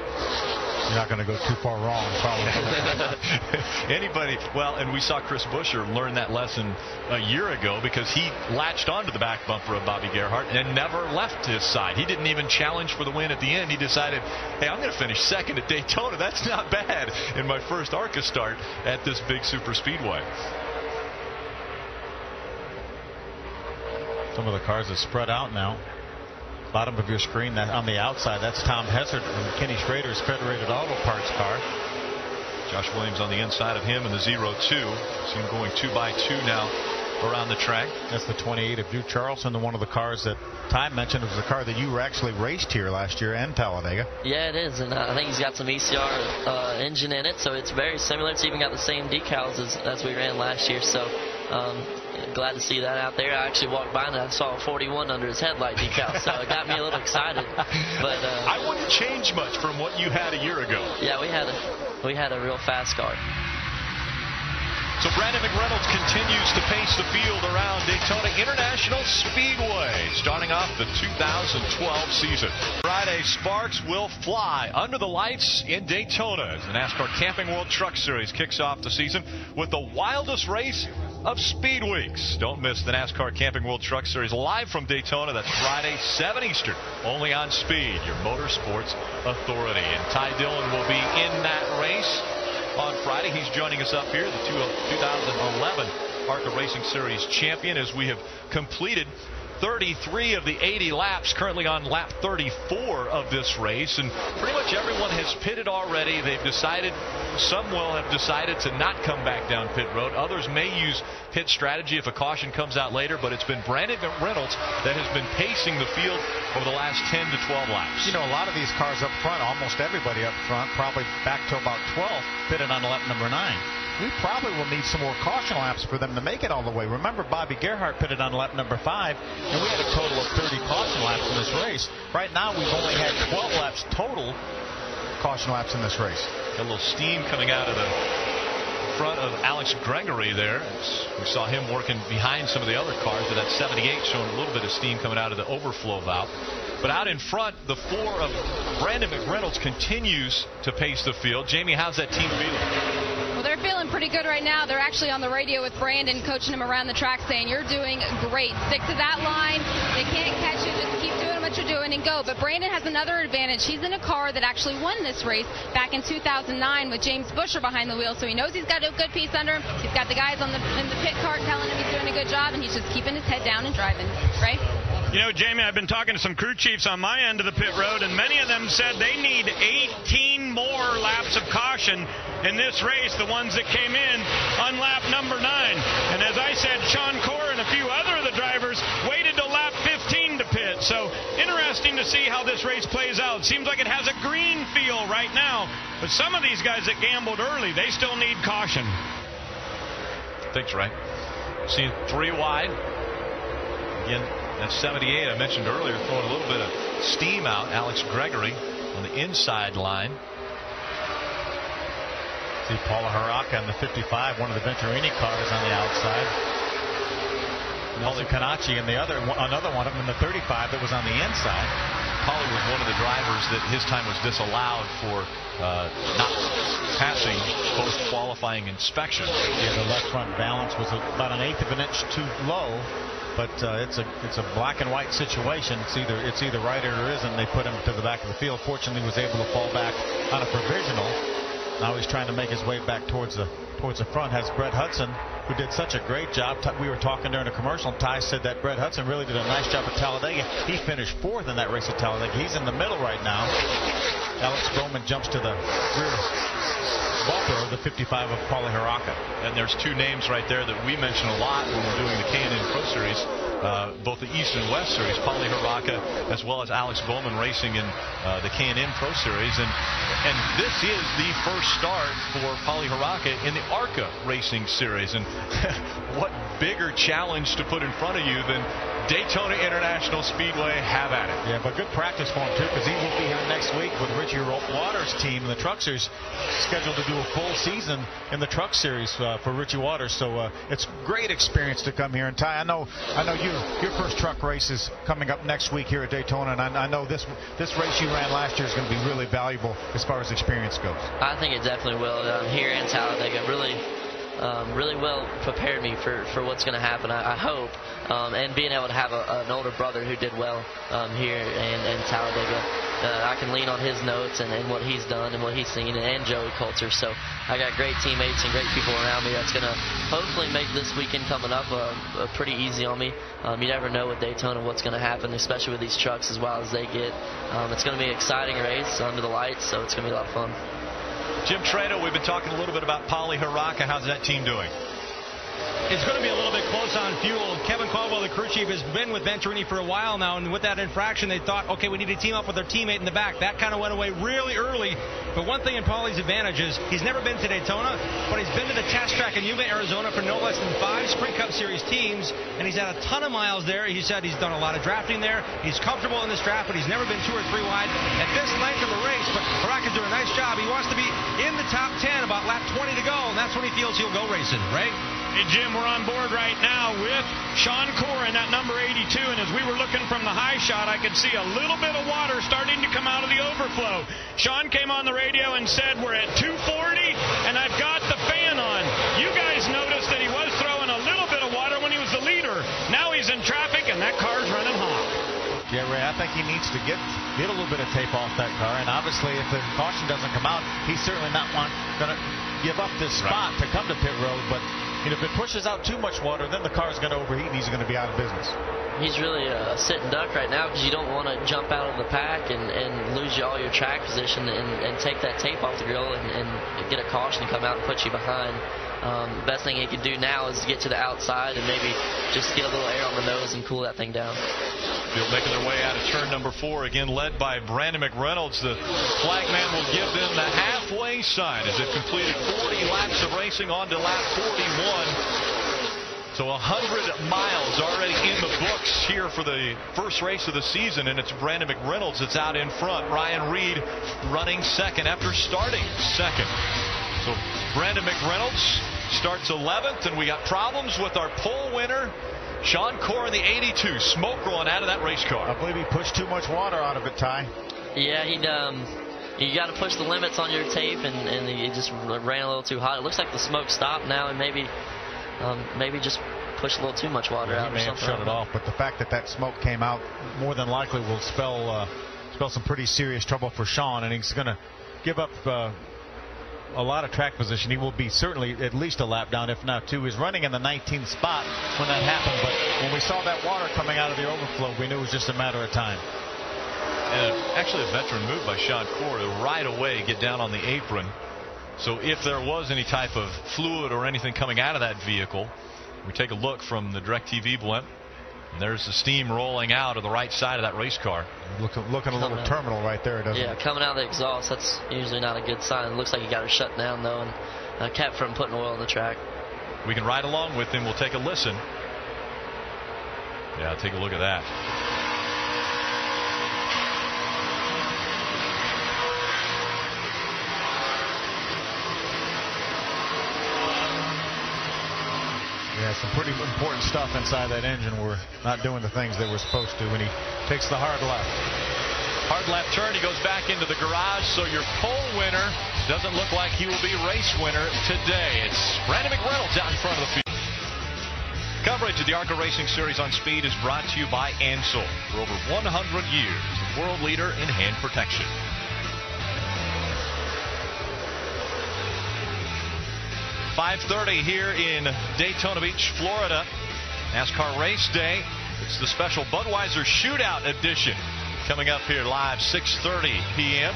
You're not going to go too far wrong following anybody. Well, and we saw Chris Buescher learn that lesson a year ago, because he latched onto the back bumper of Bobby Gerhardt and never left his side. He didn't even challenge for the win at the end. He decided, hey, I'm going to finish second at Daytona. That's not bad in my first ARCA start at this big super speedway. Some of the cars are spread out now. Bottom of your screen, that on the outside, that's Tom Hessert from Kenny Schrader's Federated Auto Parts car. Josh Williams on the inside of him in the 02. See him going 2x2 now around the track. That's the 28 of Drew Charlson, one of the cars that Ty mentioned was the car that you actually raced here last year and Talladega. Yeah, it is, and I think he's got some ECR engine in it, so it's very similar. It's even got the same decals as we ran last year, so glad to see that out there. I actually walked by and I saw a 41 under his headlight decal, so it got me a little excited. But I wouldn't change much from what you had a year ago. Yeah, we had a real fast car. So Brandon McReynolds continues to pace the field around Daytona International Speedway, starting off the 2012 season. Friday, sparks will fly under the lights in Daytona as the NASCAR Camping World Truck Series kicks off the season with the wildest race of Speed Weeks. Don't miss the NASCAR Camping World Truck Series live from Daytona. That's Friday, 7 Eastern, only on Speed, your motorsports authority. And Ty Dillon will be in that race on Friday. He's joining us up here, the 2011 ARCA Racing Series champion, as we have completed 33 of the 80 laps, currently on lap 34 of this race, and pretty much everyone has pitted already. They've decided, some will have decided to not come back down pit road. Others may use pit strategy if a caution comes out later, but it's been Brandon Reynolds that has been pacing the field over the last 10 to 12 laps. You know, a lot of these cars up front, almost everybody up front, probably back to about 12, pitted on lap number 9. We probably will need some more caution laps for them to make it all the way. Remember, Bobby Gerhart pitted on lap number 5, and we had a total of 30 caution laps in this race. Right now, we've only had 12 laps total caution laps in this race. A little steam coming out of the front of Alex Gregory there. We saw him working behind some of the other cars, but that 78 showing a little bit of steam coming out of the overflow valve. But out in front, the 4 of Brandon McReynolds continues to pace the field. Jamie, how's that team feeling? Well, they're feeling pretty good right now. They're actually on the radio with Brandon, coaching him around the track, saying, you're doing great. Stick to that line. They can't catch you. Just keep doing what you're doing and go. But Brandon has another advantage. He's in a car that actually won this race back in 2009 with James Busher behind the wheel. So he knows he's got a good piece under him. He's got the guys in the pit car telling him he's doing a good job, and he's just keeping his head down and driving. Right? You know, Jamie, I've been talking to some crew chiefs on my end of the pit road, and many of them said they need 18 more laps of caution in this race, the ones that came in on lap number 9. And as I said, Sean Corr and a few other of the drivers waited till lap 15 to pit. So interesting to see how this race plays out. Seems like it has a green feel right now, but some of these guys that gambled early, they still need caution. Thanks, Ray. See 3 wide. Again, that's 78 I mentioned earlier, throwing a little bit of steam out. Alex Gregory on the inside line. See Paula Haraka on the 55, one of the Venturini cars on the outside. Nelson Canacci and another one of them in the 35 that was on the inside. Paulie was one of the drivers that his time was disallowed for not passing post-qualifying inspection. Yeah, the left front balance was about 1/8 of an inch too low. But it's a black and white situation. It's either right or it isn't. They put him to the back of the field. Fortunately, he was able to fall back on a provisional. Now he's trying to make his way back towards the front. Has Brett Hudson, who did such a great job. We were talking during a commercial, and Ty said that Brett Hudson really did a nice job at Talladega. He finished 4th in that race at Talladega. He's in the middle right now. Alex Bowman jumps to the rear bumper of the 55 of Paulie Haraka. And there's 2 names right there that we mention a lot when we're doing the K&N Pro Series, both the East and West Series. Paulie Haraka as well as Alex Bowman racing in the K&N Pro Series. And this is the first start for Paulie Haraka in the ARCA Racing Series. And what bigger challenge to put in front of you than Daytona International Speedway? Have at it. Yeah, but good practice for him, too, because he will be here next week with Richie Waters' team. The Truck Series scheduled to do a full season in the Truck Series for Richie Waters. So it's great experience to come here. And Ty, I know your first truck race is coming up next week here at Daytona, and I know this race you ran last year is going to be really valuable as far as experience goes. I think it definitely will. Here in Talladega, really well prepared me for what's going to happen, I hope. And being able to have an older brother who did well here in Talladega, I can lean on his notes and what he's done and what he's seen, and Joey Coulter. So I got great teammates and great people around me that's going to hopefully make this weekend coming up pretty easy on me. You never know with Daytona what's going to happen, especially with these trucks as wild as they get. It's going to be an exciting race under the lights, so it's going to be a lot of fun. Jim Trado, we've been talking a little bit about Paulie Haraka. How's that team doing? It's going to be a little bit close on fuel. Kevin Caldwell, the crew chief, has been with Venturini for a while now, and with that infraction, they thought, okay, we need to team up with their teammate in the back. That kind of went away really early. But one thing in Paulie's advantage is he's never been to Daytona, but he's been to the test track in Yuma, Arizona for no less than 5 Sprint Cup Series teams, and he's had a ton of miles there. He said he's done a lot of drafting there. He's comfortable in this draft, but he's never been 2 or 3 wide at this length of a race. But Haraka's doing a nice job. He wants to be in the top 10, about lap 20 to go, and that's when he feels he'll go racing, right? Hey, Jim, we're on board right now with Sean Corr in that number 82, and as we were looking from the high shot, I could see a little bit of water starting to come out of the overflow. Sean came on the radio and said, we're at 240, and I've got the fan on. You guys noticed that he was throwing a little bit of water when he was the leader. Now he's in traffic, and that car's running hot. Yeah, Ray, I think he needs to get a little bit of tape off that car, and obviously if the caution doesn't come out, he's certainly not going to give up this spot to come to pit road, but if it pushes out too much water, then the car's going to overheat and he's going to be out of business. He's really a sitting duck right now because you don't want to jump out of the pack and lose all your track position and take that tape off the grill and get a caution and come out and put you behind. The best thing he could do now is get to the outside and maybe just get a little air on the nose and cool that thing down. Field making their way out of turn number 4, again led by Brandon McReynolds. The flagman will give them the halfway sign as they've completed 40 laps of racing on to lap 41. So 100 miles already in the books here for the first race of the season, and it's Brandon McReynolds that's out in front. Ryan Reed running second after starting second. So Brandon McReynolds starts 11th, and we got problems with our pole winner, Sean Corr, in the 82. Smoke rolling out of that race car. I believe he pushed too much water out of it, Ty. Yeah, you got to push the limits on your tape, and he just ran a little too hot. It looks like the smoke stopped now, and maybe just pushed a little too much water out. He may have shut it off, but the fact that smoke came out more than likely will spell some pretty serious trouble for Sean, and he's going to give up a lot of track position. He will be certainly at least a lap down, if not 2. He's running in the 19th spot when that happened, but when we saw that water coming out of the overflow, we knew it was just a matter of time. And actually a veteran move by Sean Corr to right away get down on the apron. So if there was any type of fluid or anything coming out of that vehicle, we take a look from the DirecTV blimp, and there's the steam rolling out of the right side of that race car. Looking a little terminal right there, doesn't it? Yeah, coming out of the exhaust, that's usually not a good sign. It looks like he got it shut down, though, and kept from putting oil on the track. We can ride along with him. We'll take a listen. Yeah, take a look at that. Yeah, some pretty important stuff inside that engine. We're not doing the things they were supposed to when he takes the hard left. Hard left turn, he goes back into the garage, so your pole winner doesn't look like he will be race winner today. It's Brandon McReynolds out in front of the field. Coverage of the ARCA Racing Series on Speed is brought to you by Ansell. For over 100 years, the world leader in hand protection. .5:30 here in Daytona Beach, Florida. NASCAR race day. It's the special Budweiser Shootout edition coming up here live 6:30 p.m.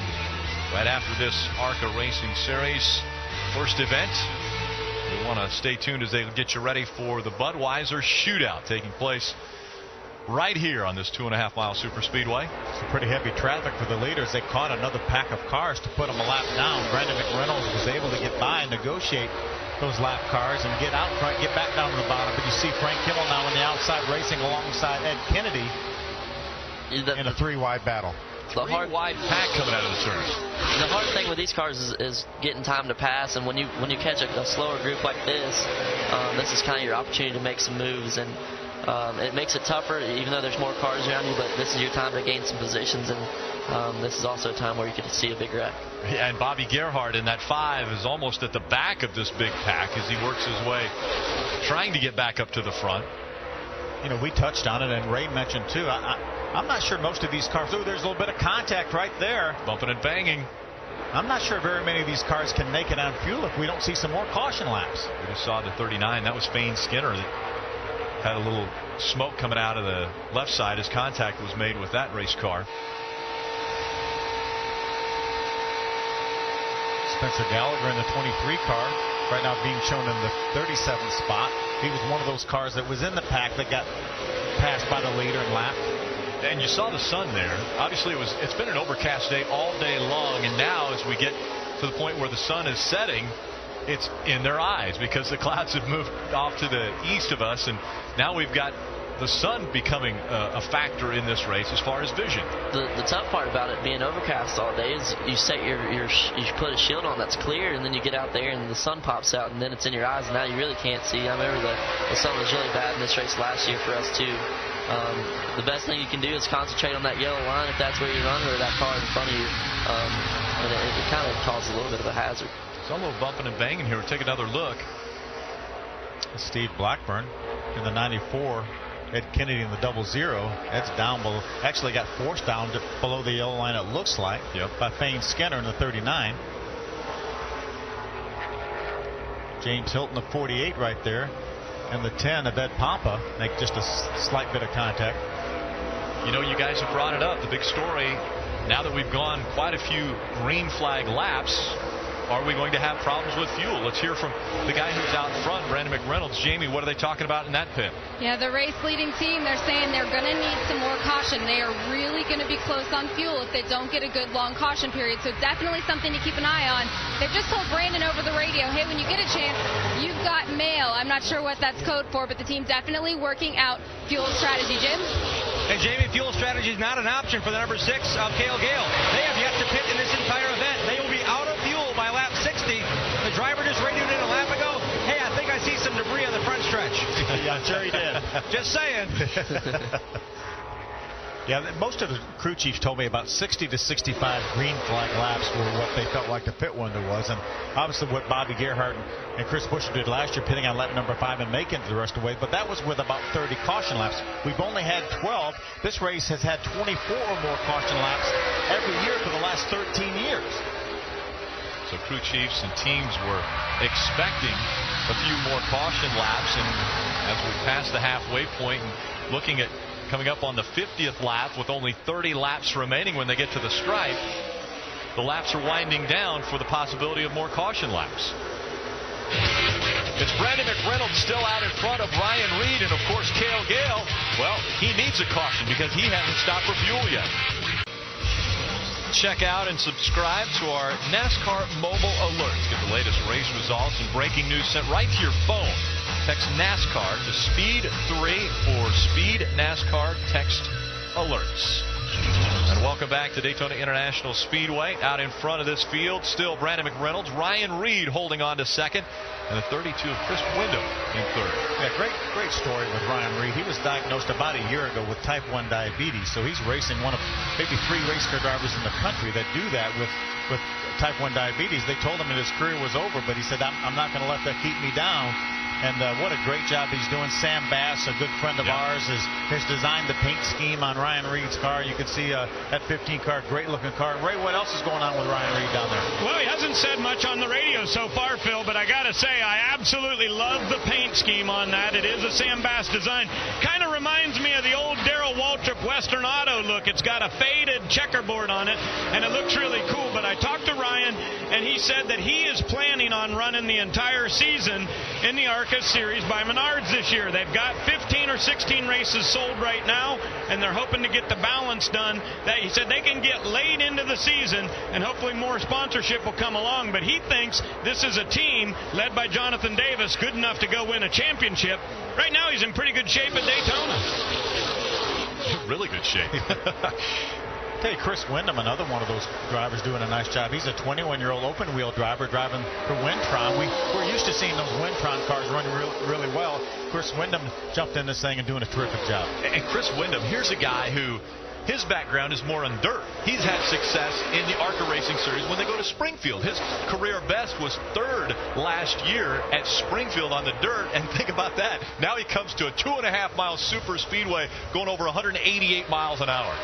right after this ARCA Racing Series first event. We want to stay tuned as they get you ready for the Budweiser Shootout taking place right here on this 2.5-mile super speedway. Some pretty heavy traffic for the leaders. They caught another pack of cars to put them a lap down. Brandon McReynolds was able to get by and negotiate those lap cars and get out front, get back down to the bottom. But you see Frank Kimmel now on the outside racing alongside Ed Kennedy in a 3-wide battle. The hard wide pack coming out of the turn. The hard thing with these cars is getting time to pass, and when you catch a slower group like this is kind of your opportunity to make some moves, and it makes it tougher even though there's more cars around you, but this is your time to gain some positions, and this is also a time where you get to see a big wreck. Yeah, and Bobby Gerhart in that 5 is almost at the back of this big pack as he works his way trying to get back up to the front. You know, we touched on it, and Ray mentioned too. I'm not sure most of these cars. Oh, there's a little bit of contact right there. Bumping and banging. I'm not sure very many of these cars can make it on fuel if we don't see some more caution laps. We just saw the 39. That was Fane Skinner that had a little smoke coming out of the left side as contact was made with that race car. Spencer Gallagher in the 23 car right now being shown in the 37th spot. He was one of those cars that was in the pack that got passed by the leader and lapped. And you saw the sun there. Obviously it's been an overcast day all day long, and now as we get to the point where the sun is setting, it's in their eyes because the clouds have moved off to the east of us, and now we've got the sun becoming a factor in this race as far as vision. The tough part about it being overcast all day is you set you put a shield on that's clear, and then you get out there and the sun pops out, and then it's in your eyes, and now you really can't see. I remember the sun was really bad in this race last year for us too. The best thing you can do is concentrate on that yellow line if that's where you're running, or that car in front of you, and it kind of causes a little bit of a hazard. It's a little bumping and banging here. We'll take another look. Steve Blackburn in the 94. Ed Kennedy in the 00. Ed's down below. Actually got forced down below the yellow line, it looks like, by Fane Skinner in the 39. James Hilton, the 48 right there, and the 10 of Ed Pompa make just a slight bit of contact. You know, you guys have brought it up. The big story, now that we've gone quite a few green flag laps, are we going to have problems with fuel? Let's hear from the guy who's out front, Brandon McReynolds. Jamie, what are they talking about in that pit? Yeah, the race leading team, they're saying they're going to need some more caution. They are really going to be close on fuel if they don't get a good long caution period. So definitely something to keep an eye on. They've just told Brandon over the radio, hey, when you get a chance, you've got mail. I'm not sure what that's code for, but the team definitely working out fuel strategy. Jim? And Jamie, fuel strategy is not an option for the number 6 of Cale Gale. They have yet to pit in this entire event. They will be out of fuel by lap 60. The driver just radioed in a lap ago. Hey, I think I see some debris on the front stretch. Yeah, I'm sure he did. Just saying. Yeah, most of the crew chiefs told me about 60 to 65 green flag laps were what they felt like the pit window was. And obviously what Bobby Gerhart and Chris Buescher did last year, pitting on lap number 5 and making it the rest of the way. But that was with about 30 caution laps. We've only had 12. This race has had 24 or more caution laps every year for the last 13 years. So crew chiefs and teams were expecting a few more caution laps. And as we pass the halfway point and looking at coming up on the 50th lap with only 30 laps remaining when they get to the stripe, the laps are winding down for the possibility of more caution laps. It's Brandon McReynolds still out in front of Ryan Reed, and of course Cale Gale, well, he needs a caution because he hasn't stopped for fuel yet. Check out and subscribe to our NASCAR mobile alerts. Get the latest race results and breaking news sent right to your phone. Text NASCAR to Speed 3 for Speed NASCAR text alerts. And welcome back to Daytona International Speedway. Out in front of this field, still Brandon McReynolds, Ryan Reed holding on to second, and the 32 of Chris Windom in third. Yeah, great story with Ryan Reed. He was diagnosed about a year ago with type 1 diabetes, so he's racing one of maybe 3 race car drivers in the country that do that with type 1 diabetes. They told him that his career was over, but he said, I'm not going to let that keep me down. And what a great job he's doing. Sam Bass, a good friend of ours, has designed the paint scheme on Ryan Reed's car. You can see that 15 car, great looking car. Ray, what else is going on with Ryan Reed down there? Well, he hasn't said much on the radio so far, Phil, but I got to say, I absolutely love the paint scheme on that. It is a Sam Bass design. Kind of reminds me of the old Darrell Waltrip Western Auto look. It's got a faded checkerboard on it, and it looks really cool. But I talked to Ryan, and he said that he is planning on running the entire season in the ARCA Series by Menards this year. They've got 15 or 16 races sold right now, and they're hoping to get the balance done. That he said they can get late into the season, and hopefully more sponsorship will come along. But he thinks this is a team led by Jonathan Davis good enough to go win a championship. Right now he's in pretty good shape at Daytona. Really good shape. Hey, Chris Windom, another one of those drivers doing a nice job. He's a 21-year-old open-wheel driver driving for Wintron. We're used to seeing those Wintron cars running really well. Chris Windom jumped in this thing and doing a terrific job. And Chris Windom, here's a guy who his background is more on dirt. He's had success in the ARCA Racing Series when they go to Springfield. His career best was 3rd last year at Springfield on the dirt. And think about that. Now he comes to a 2.5-mile super speedway going over 188 miles an hour.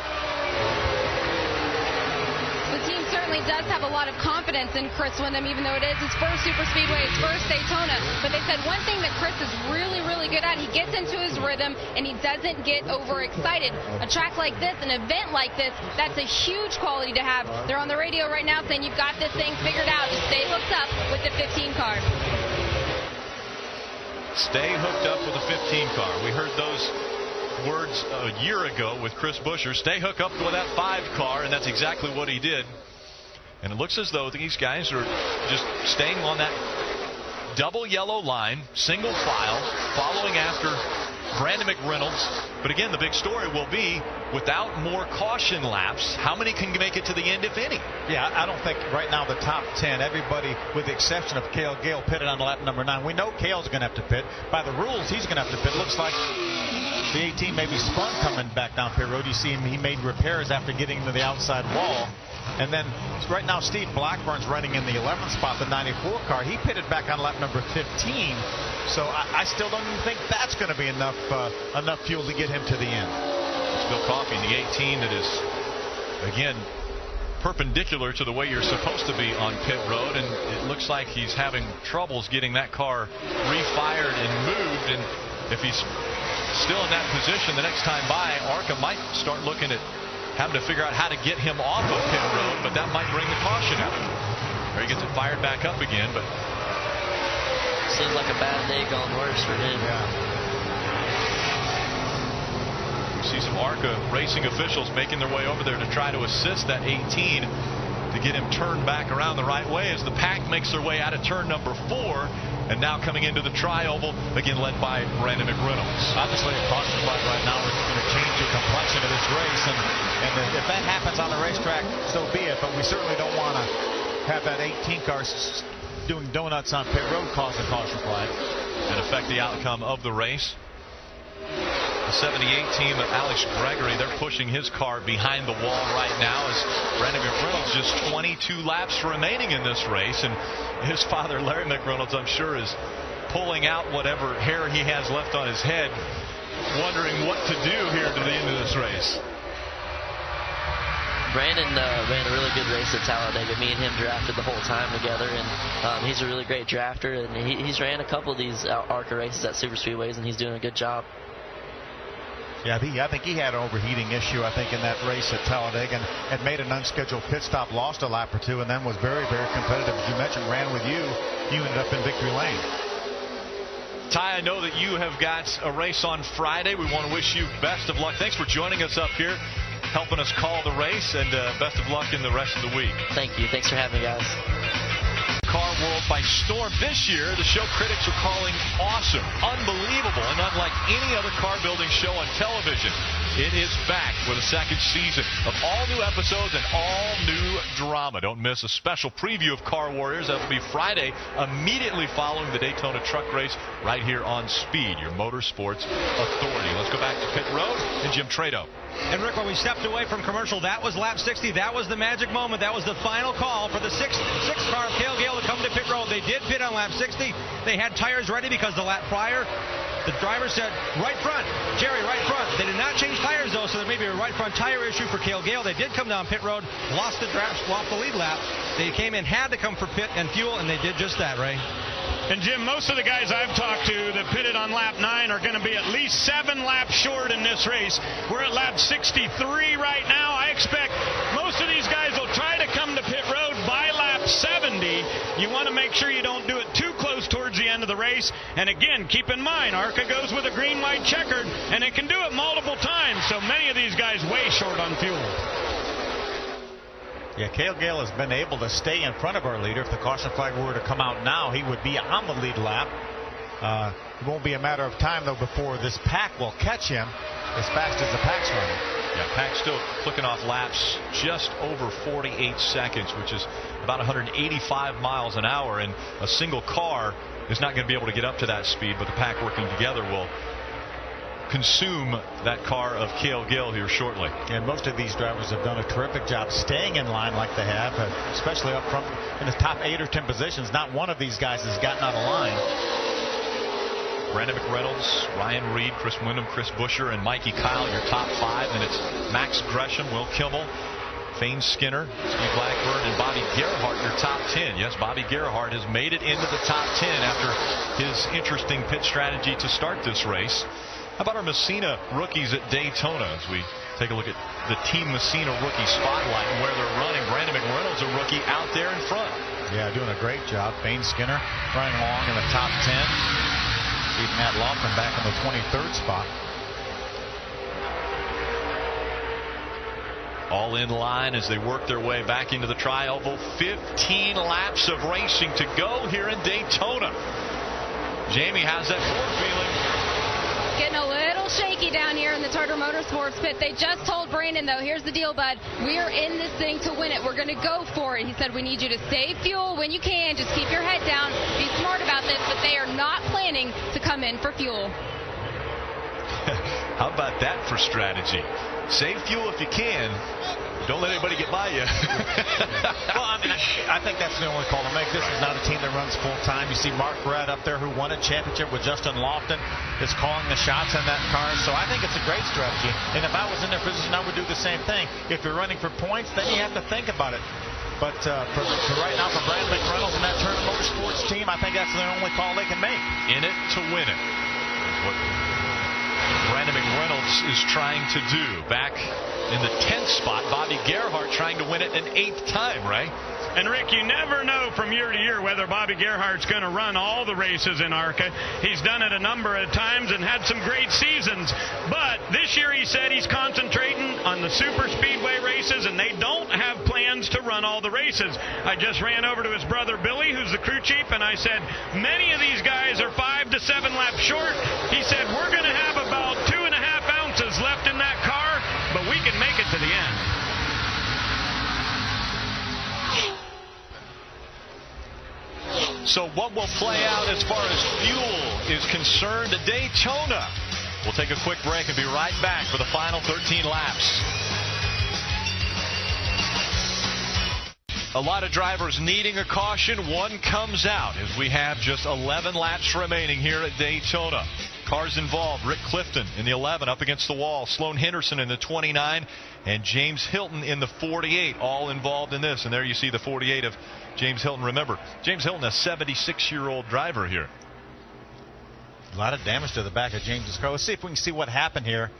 The team certainly does have a lot of confidence in Chris Windom, even though it is his first super speedway, his first Daytona. But they said one thing that Chris is really good at, he gets into his rhythm and he doesn't get overexcited. A track like this, an event like this, that's a huge quality to have. They're on the radio right now saying you've got this thing figured out. Just stay hooked up with the 15 car. Stay hooked up with the 15 car. We heard those words a year ago with Chris Buescher. Stay hooked up with that 5 car, and that's exactly what he did. And it looks as though these guys are just staying on that double yellow line, single file, following after Brandon McReynolds. But again, the big story will be, without more caution laps, how many can make it to the end, if any? Yeah, I don't think right now the top 10, everybody with the exception of Cale Gale, pitted on lap number 9. We know Cale's going to have to pit. By the rules, he's going to have to pit. Looks like the 18 maybe spun coming back down pit road. You see him, he made repairs after getting to the outside wall. And then right now Steve Blackburn's running in the 11th spot, the 94 car. He pitted back on lap number 15. So I still don't even think that's going to be enough fuel to get him to the end. It's Bill Coffey in the 18 that is, again, perpendicular to the way you're supposed to be on pit road, and it looks like he's having troubles getting that car refired and moved. And if he's still in that position the next time by, ARCA might start looking at having to figure out how to get him off of pit road, but that might bring the caution out. Or he gets it fired back up again, but seems like a bad day gone worse for him. See some ARCA racing officials making their way over there to try to assist that 18 to get him turned back around the right way as the pack makes their way out of turn number 4, and now coming into the tri-oval, again led by Brandon McReynolds. Obviously a caution flag right now is going to change the complexion of this race, and if that happens on the racetrack, so be it, but we certainly don't want to have that 18 car doing donuts on pit road cause a caution flag and affect the outcome of the race. The 78 team of Alex Gregory, they're pushing his car behind the wall right now as Brandon McReynolds just 22 laps remaining in this race, and his father Larry McReynolds, I'm sure, is pulling out whatever hair he has left on his head, wondering what to do here to the end of this race. Brandon ran a really good race at Talladega. Me and him drafted the whole time together, and he's a really great drafter, and he's ran a couple of these ARCA races at super speedways, and he's doing a good job. Yeah, I think he had an overheating issue, I think, in that race at Talladega, and had made an unscheduled pit stop, lost a lap or two, and then was very, very competitive. As you mentioned, ran with you. You ended up in victory lane. Ty, I know that you have got a race on Friday. We want to wish you best of luck. Thanks for joining us up here, helping us call the race, and best of luck in the rest of the week. Thank you. Thanks for having me, guys. Car world by storm this year. The show critics are calling awesome, unbelievable, and unlike any other car building show on television. It is back with a second season of all new episodes and all new drama. Don't miss a special preview of Car Warriors. That will be Friday, immediately following the Daytona truck race, right here on Speed, your motorsports authority. Let's go back to pit road and Jim Trado. And Rick, when we stepped away from commercial, that was lap 60. That was the magic moment. That was the final call for the sixth car of Cale Gale to come to pit road. They did pit on lap 60. They had tires ready because the lap prior, the driver said right front, Jerry, right front. They did not change tires though, so there may be a right front tire issue for Cale Gale. They did come down pit road, lost the lead lap. They came in, had to come for pit and fuel, and they did just that, Ray. And Jim, most of the guys I've talked to that pitted on lap 9 are going to be at least 7 laps short in this race. We're at lap 63 right now. I expect most of these guys will try to come to pit road by lap 70. You want to make sure you don't do it too close towards the end of the race. And again, keep in mind, ARCA goes with a green, white, checkered, and it can do it multiple times. So many of these guys way short on fuel. Yeah, Cale Gale has been able to stay in front of our leader. If the caution flag were to come out now, he would be on the lead lap. It won't be a matter of time, though, before this pack will catch him as fast as the pack's running. Yeah, pack's still clicking off laps just over 48 seconds, which is about 185 miles an hour, and a single car is not going to be able to get up to that speed, but the pack working together will consume that car of Cale Gale here shortly. And most of these drivers have done a terrific job staying in line like they have, especially up front in the top 8 or 10 positions. Not one of these guys has gotten out of line. Brandon McReynolds, Ryan Reed, Chris Windham, Chris Buescher, and Mikey Kyle, your top 5. And it's Max Gresham, Will Kimmel, Fane Skinner, Steve Blackburn, and Bobby Gerhart, your top 10. Yes, Bobby Gerhart has made it into the top 10 after his interesting pit strategy to start this race. How about our Messina rookies at Daytona as we take a look at the Team Messina rookie spotlight and where they're running? Brandon McReynolds, a rookie, out there in front. Yeah, doing a great job. Fane Skinner running along in the top 10. Steve Matt Laughlin back in the 23rd spot. All in line as they work their way back into the tri-oval. 15 laps of racing to go here in Daytona. Jamie, how's that floor feeling? Getting a little shaky down here in the Tartar Motorsports pit. They just told Brandon, though, here's the deal, bud. We are in this thing to win it. We're going to go for it. He said, we need you to save fuel when you can. Just keep your head down. Be smart about this. But they are not planning to come in for fuel. How about that for strategy? Save fuel if you can. Don't let anybody get by you. Well, I mean, I think that's the only call to make. This is not a team that runs full time. You see Mark Brett up there, who won a championship with Justin Lofton, is calling the shots in that car. So I think it's a great strategy. And if I was in their position, I would do the same thing. If you're running for points, then you have to think about it. But for right now, for Brandon McReynolds and that Turner Motorsports team, I think that's the only call they can make. In it to win it. What Brandon McReynolds is trying to do. Back in the 10th spot, Bobby Gerhart trying to win it an 8th time, right? And Rick, you never know from year to year whether Bobby Gerhart's going to run all the races in ARCA. He's done it a number of times and had some great seasons. But this year he said he's concentrating on the super speedway races, and they don't have plans to run all the races. I just ran over to his brother Billy, who's the crew chief, and I said, many of these guys are 5 to 7 laps short. He said, we're going to have about 2.5 ounces left in that car, but we can make it to the end. So what will play out as far as fuel is concerned at Daytona? We'll take a quick break and be right back for the final 13 laps. A lot of drivers needing a caution. One comes out as we have just 11 laps remaining here at Daytona. Cars involved: Rick Clifton in the 11 up against the wall, Sloan Henderson in the 29, and James Hilton in the 48, all involved in this. And there you see the 48 of James Hilton. Remember, James Hilton, a 76-year-old driver here. A lot of damage to the back of James's car. Let's see if we can see what happened here.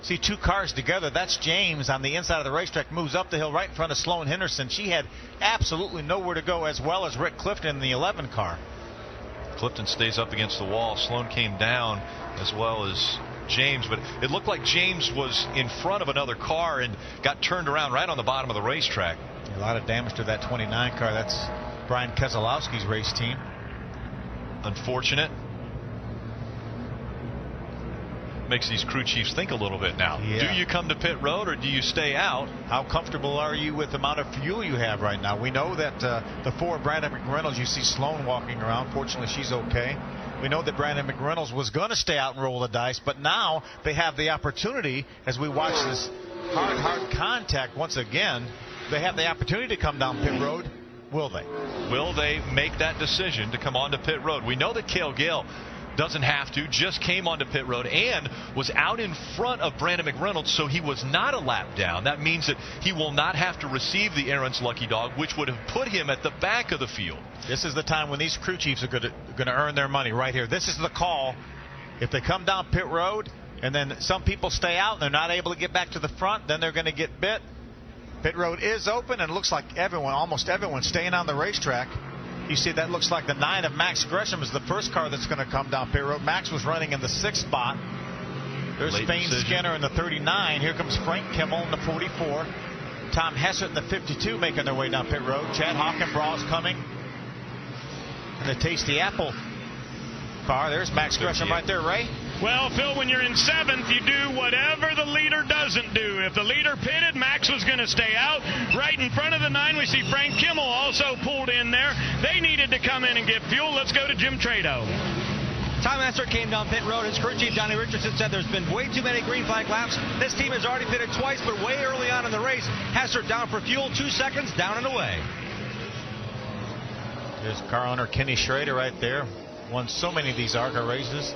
See two cars together. That's James on the inside of the racetrack, moves up the hill right in front of Sloan Henderson. She had absolutely nowhere to go, as well as Rick Clifton in the 11 car. Clifton stays up against the wall. Sloan came down, as well as James, but it looked like James was in front of another car and got turned around right on the bottom of the racetrack. A lot of damage to that 29 car. That's Brian Keselowski's race team. Unfortunate. Makes these crew chiefs think a little bit now. Yeah. Do you come to pit road or do you stay out? How comfortable are you with the amount of fuel you have right now? We know that the 4 Brandon McReynolds, you see Sloan walking around. Fortunately, she's okay. We know that Brandon McReynolds was going to stay out and roll the dice, but now they have the opportunity, as we watch this hard contact once again, they have the opportunity to come down pit road. Will they? Will they make that decision to come onto pit road? We know that Cale Gale doesn't have to, just came onto pit road and was out in front of Brandon McReynolds, so he was not a lap down. That means that he will not have to receive the Aaron's Lucky Dog, which would have put him at the back of the field. This is the time when these crew chiefs are going to earn their money right here. This is the call. If they come down pit road and then some people stay out and they're not able to get back to the front, then they're going to get bit. Pit road is open, and it looks like almost everyone staying on the racetrack. You see, that looks like the 9 of Max Gresham is the first car that's going to come down pit road. Max was running in the 6th spot. There's Fane Skinner in the 39. Here comes Frank Kimmel in the 44. Tom Hessert in the 52 making their way down pit road. Chad Hockenbraw is coming in the Tasty Apple car. There's Max Gresham right there, Ray. Well, Phil, when you're in 7th, you do whatever the leader doesn't do. If the leader pitted, Max was going to stay out. Right in front of the 9, we see Frank Kimmel also pulled in there. They needed to come in and get fuel. Let's go to Jim Trado. Tom Hessert came down pit road. His crew chief, Johnny Richardson, said there's been way too many green flag laps. This team has already pitted twice, but way early on in the race. Hessert down for fuel, 2 seconds, down and away. There's car owner Kenny Schrader right there. Won so many of these ARCA races.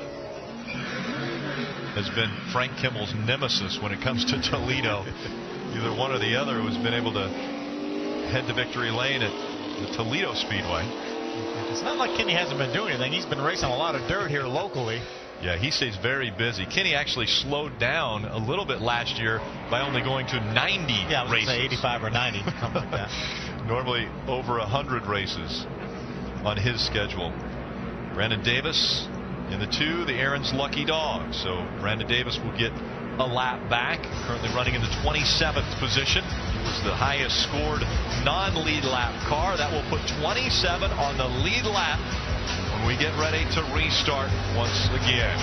Has been Frank Kimmel's nemesis when it comes to Toledo. Either one or the other who's been able to head to victory lane at the Toledo Speedway. It's not like Kenny hasn't been doing anything. He's been racing a lot of dirt here locally. Yeah, he stays very busy. Kenny actually slowed down a little bit last year by only going to 90 yeah, I was races. Say 85 or 90, something like that. Normally over 100 races on his schedule. Brandon Davis in the 2, the Aaron's Lucky Dog. So Brandon Davis will get a lap back. Currently running in the 27th position. He was the highest scored non-lead lap car. That will put 27 on the lead lap when we get ready to restart once again.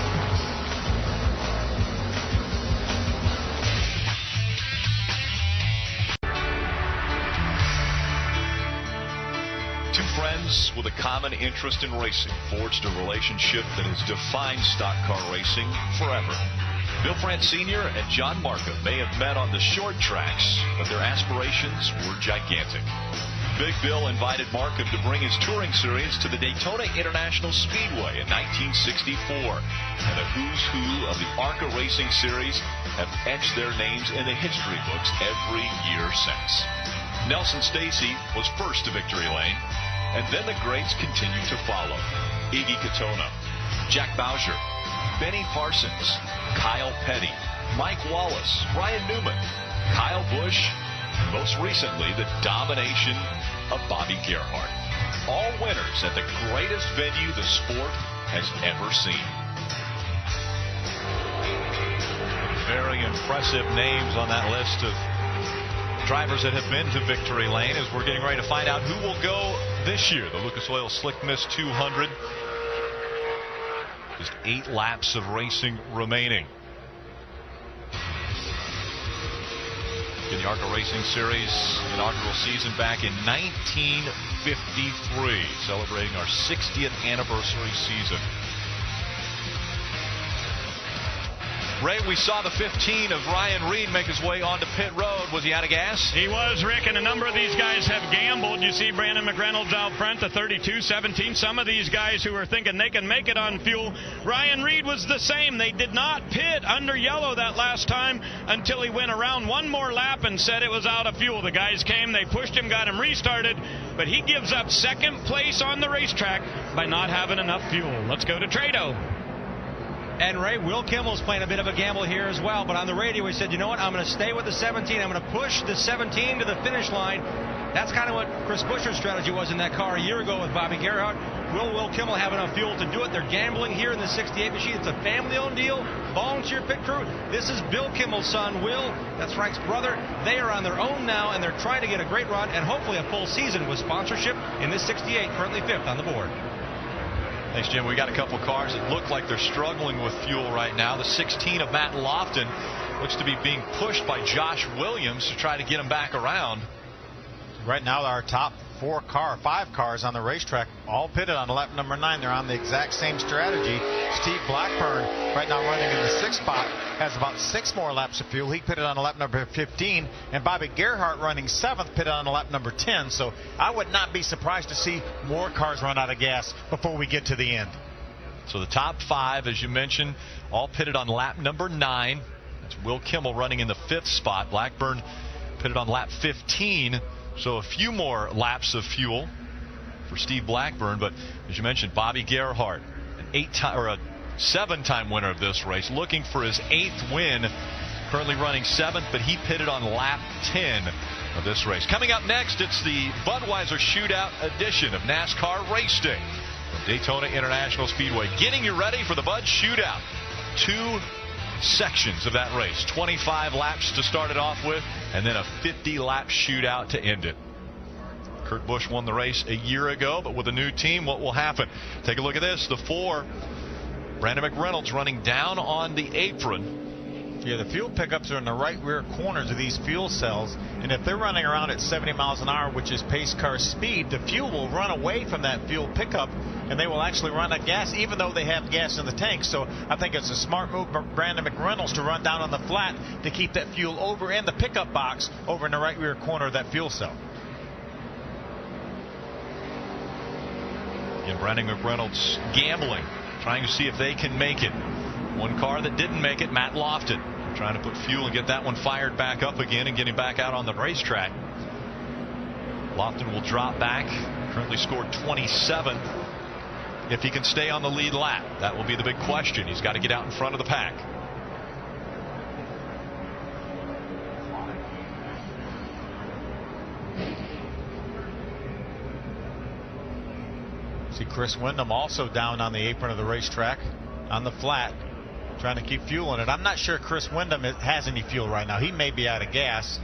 Two friends with a common interest in racing forged a relationship that has defined stock car racing forever. Bill France Sr. and John Markham may have met on the short tracks, but their aspirations were gigantic. Big Bill invited Markham to bring his touring series to the Daytona International Speedway in 1964. And the who's who of the ARCA Racing Series have etched their names in the history books every year since. Nelson Stacy was first to victory lane, and then the greats continued to follow. Iggy Katona, Jack Bowsher, Benny Parsons, Kyle Petty, Mike Wallace, Brian Newman, Kyle Busch, and most recently the domination of Bobby Gerhart. All winners at the greatest venue the sport has ever seen. Very impressive names on that list of drivers that have been to victory lane as we're getting ready to find out who will go this year. The Lucas Oil Slick Mist 200. Just 8 laps of racing remaining. In the ARCA Racing Series inaugural season back in 1953, celebrating our 60th anniversary season. Ray, we saw the 15 of Ryan Reed make his way onto pit road. Was he out of gas? He was, Rick, and a number of these guys have gambled. You see Brandon McReynolds out front, the 32-17. Some of these guys who are thinking they can make it on fuel. Ryan Reed was the same. They did not pit under yellow that last time until he went around one more lap and said it was out of fuel. The guys came, they pushed him, got him restarted, but he gives up second place on the racetrack by not having enough fuel. Let's go to Trado. And Ray, Will Kimmel's playing a bit of a gamble here as well, but on the radio he said, you know what, I'm going to stay with the 17. I'm going to push the 17 to the finish line. That's kind of what Chris Buescher's strategy was in that car a year ago with Bobby Gerhart. Will Kimmel have enough fuel to do it? They're gambling here in the 68 machine. It's a family-owned deal, volunteer pit crew. This is Bill Kimmel's son, Will. That's Frank's brother. They are on their own now, and they're trying to get a great run and hopefully a full season with sponsorship in this 68, currently 5th on the board. Thanks, Jim. We got a couple cars that look like they're struggling with fuel right now. The 16 of Matt Lofton looks to be being pushed by Josh Williams to try to get him back around. Right now, our top 5 cars on the racetrack, all pitted on lap number 9. They're on the exact same strategy. Steve Blackburn, right now running in the 6th spot, has about 6 more laps of fuel. He pitted on lap number 15, and Bobby Gerhart running 7th, pitted on lap number 10. So I would not be surprised to see more cars run out of gas before we get to the end. So the top 5, as you mentioned, all pitted on lap number 9. That's Will Kimmel running in the 5th spot. Blackburn pitted on lap 15. So a few more laps of fuel for Steve Blackburn, but as you mentioned, Bobby Gerhart, an 7-time winner of this race, looking for his 8th win, currently running 7th, but he pitted on lap 10 of this race. Coming up next, it's the Budweiser Shootout edition of NASCAR Race Day from Daytona International Speedway, getting you ready for the Bud Shootout. 2 sections of that race, 25 laps to start it off with, and then a 50-lap shootout to end it. Kurt Busch won the race a year ago, but with a new team, what will happen? Take a look at this. The 4, Brandon McReynolds running down on the apron. Yeah, the fuel pickups are in the right rear corners of these fuel cells, and if they're running around at 70 miles an hour, which is pace car speed, the fuel will run away from that fuel pickup, and they will actually run out of gas, even though they have gas in the tank. So I think it's a smart move for Brandon McReynolds to run down on the flat to keep that fuel over in the pickup box over in the right rear corner of that fuel cell. And Brandon McReynolds gambling, trying to see if they can make it. One car that didn't make it, Matt Lofton, trying to put fuel and get that one fired back up again and get him back out on the racetrack. Lofton will drop back, currently scored 27th. If he can stay on the lead lap, that will be the big question. He's got to get out in front of the pack. See Chris Windham also down on the apron of the racetrack on the flat, trying to keep fuel in it. I'm not sure Chris Windham has any fuel right now. He may be out of gas.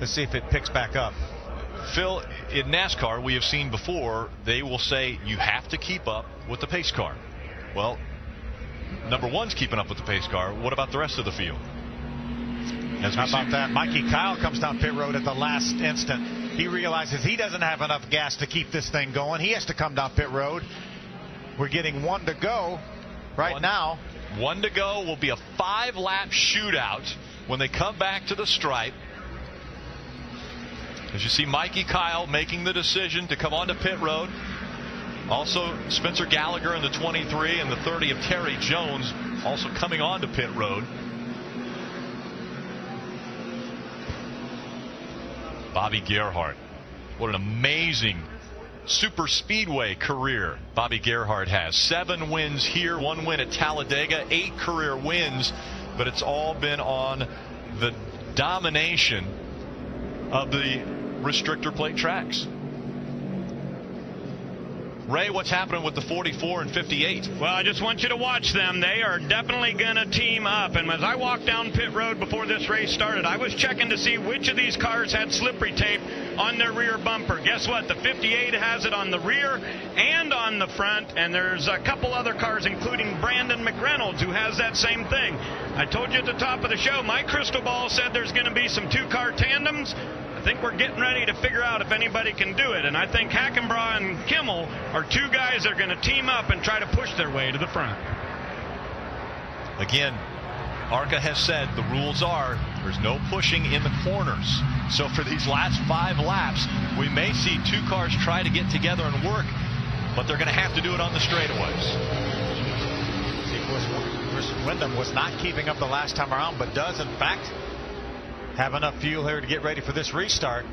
Let's see if it picks back up. Phil, in NASCAR, we have seen before, they will say you have to keep up with the pace car. Well, number 1's keeping up with the pace car. What about the rest of the field? How about that? Mikey Kyle comes down pit road at the last instant. He realizes he doesn't have enough gas to keep this thing going. He has to come down pit road. We're getting 1 to go right now. 1 to go. Will be a 5-lap shootout when they come back to the stripe. As you see, Mikey Kyle making the decision to come onto pit road. Also, Spencer Gallagher in the 23 and the 30 of Terry Jones also coming onto pit road. Bobby Gerhart. What an amazing super speedway career Bobby Gerhart has. 7 wins here, 1 win at Talladega, 8 career wins, but it's all been on the domination of the restrictor plate tracks. Ray, what's happening with the 44 and 58? Well, I just want you to watch them. They are definitely going to team up. And as I walked down pit road before this race started, I was checking to see which of these cars had slippery tape on their rear bumper. Guess what? The 58 has it on the rear and on the front. And there's a couple other cars, including Brandon McReynolds, who has that same thing. I told you at the top of the show, my crystal ball said there's going to be some 2-car tandems. I think we're getting ready to figure out if anybody can do it. And I think Hackenbracht and Kimmel are 2 guys that are going to team up and try to push their way to the front. Again, ARCA has said the rules are there's no pushing in the corners. So for these last 5 laps, we may see 2 cars try to get together and work, but they're going to have to do it on the straightaways. Chris Windham was not keeping up the last time around, but does in fact have enough fuel here to get ready for this restart.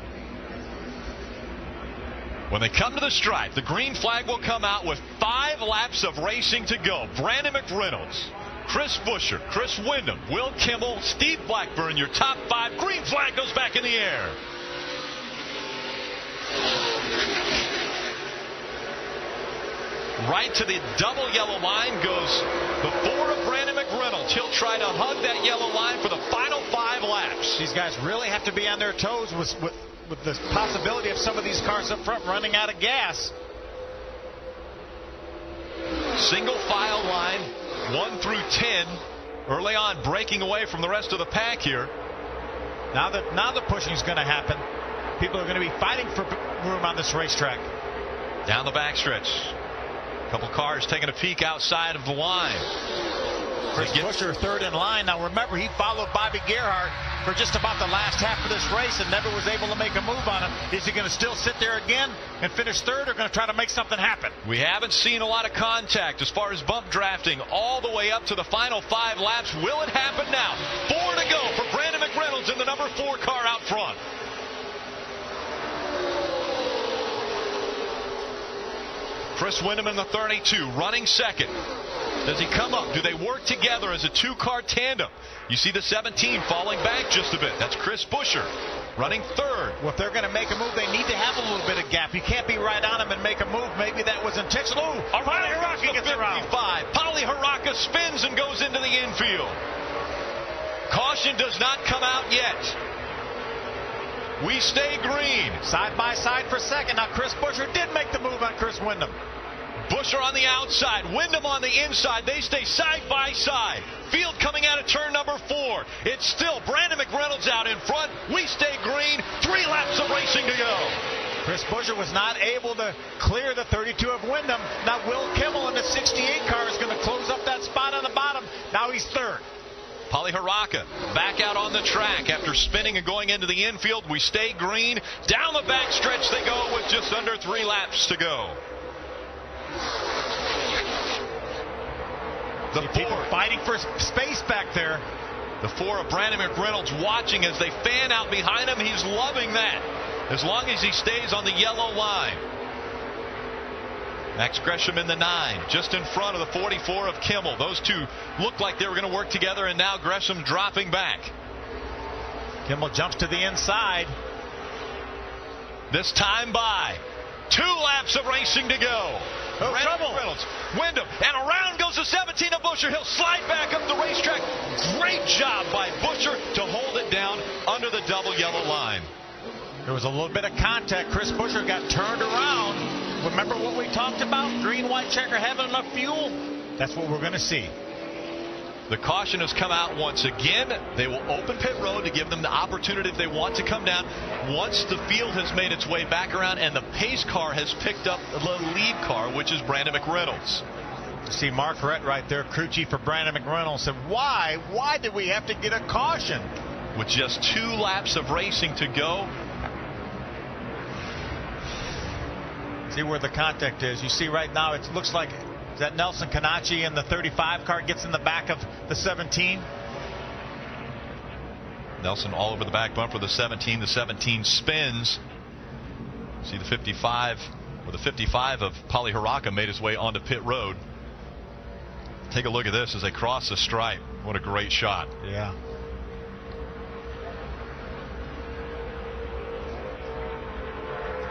When they come to the stripe, the green flag will come out with 5 laps of racing to go. Brandon McReynolds, Chris Buescher, Chris Windham, Will Kimmel, Steve Blackburn, your top 5. Green flag goes back in the air. Right to the double yellow line goes the 4 of Brandon McReynolds. He'll try to hug that yellow line for the final 5 laps. These guys really have to be on their toes with the possibility of some of these cars up front running out of gas. Single file line, 1 through 10. Early on, breaking away from the rest of the pack here. Now the pushing is going to happen. People are going to be fighting for room on this racetrack. Down the backstretch. Couple cars taking a peek outside of the line. Chris Buescher 3rd in line. Now remember, he followed Bobby Gerhart for just about the last half of this race and never was able to make a move on him. Is he going to still sit there again and finish 3rd, or going to try to make something happen? We haven't seen a lot of contact as far as bump drafting all the way up to the final 5 laps. Will it happen now? 4 to go for Brandon McReynolds in the number 4 car out front. Chris Windham in the 32, running 2nd. Does he come up? Do they work together as a 2-car tandem? You see the 17 falling back just a bit. That's Chris Buescher running 3rd. Well, if they're going to make a move, they need to have a little bit of gap. You can't be right on him and make a move. Maybe that was intentional. Pauly Haraka gets around. Pauly Haraka spins and goes into the infield. Caution does not come out yet. We stay green. Side by side for 2nd. Now Chris Buescher did make the move on Chris Windham. Buescher on the outside, Windham on the inside. They stay side by side. Field coming out of turn number 4. It's still Brandon McReynolds out in front. We stay green. 3 laps of racing to go. Chris Buescher was not able to clear the 32 of Windham. Now Will Kimmel in the 68 car is going to close up that spot on the bottom. Now he's 3rd. Pauly Haraka back out on the track after spinning and going into the infield. We stay green. Down the backstretch they go with just under 3 laps to go. The 4 fighting for space back there. The 4 of Brandon McReynolds watching as they fan out behind him. He's loving that as long as he stays on the yellow line. Max Gresham in the 9, just in front of the 44 of Kimmel. Those 2 looked like they were going to work together, and now Gresham dropping back. Kimmel jumps to the inside. This time by 2 laps of racing to go. Reynolds, Windham, and around goes the 17 of Buescher. He'll slide back up the racetrack. Great job by Buescher to hold it down under the double yellow line. There was a little bit of contact. Chris Buescher got turned around. Remember what we talked about? Green, white checker having enough fuel? That's what we're going to see. The caution has come out once again. They will open pit road to give them the opportunity if they want to come down. Once the field has made its way back around and the pace car has picked up the lead car, which is Brandon McReynolds. See Marquardt right there, crew chief for Brandon McReynolds, said, why did we have to get a caution? With just 2 laps of racing to go. See where the contact is. You see right now, it looks like that Nelson Canachi in the 35 car gets in the back of the 17. Nelson all over the back bumper of the 17. The 17 spins. See the 55, or the 55 of Pali Haraka made his way onto pit road. Take a look at this as they cross the stripe. What a great shot. Yeah.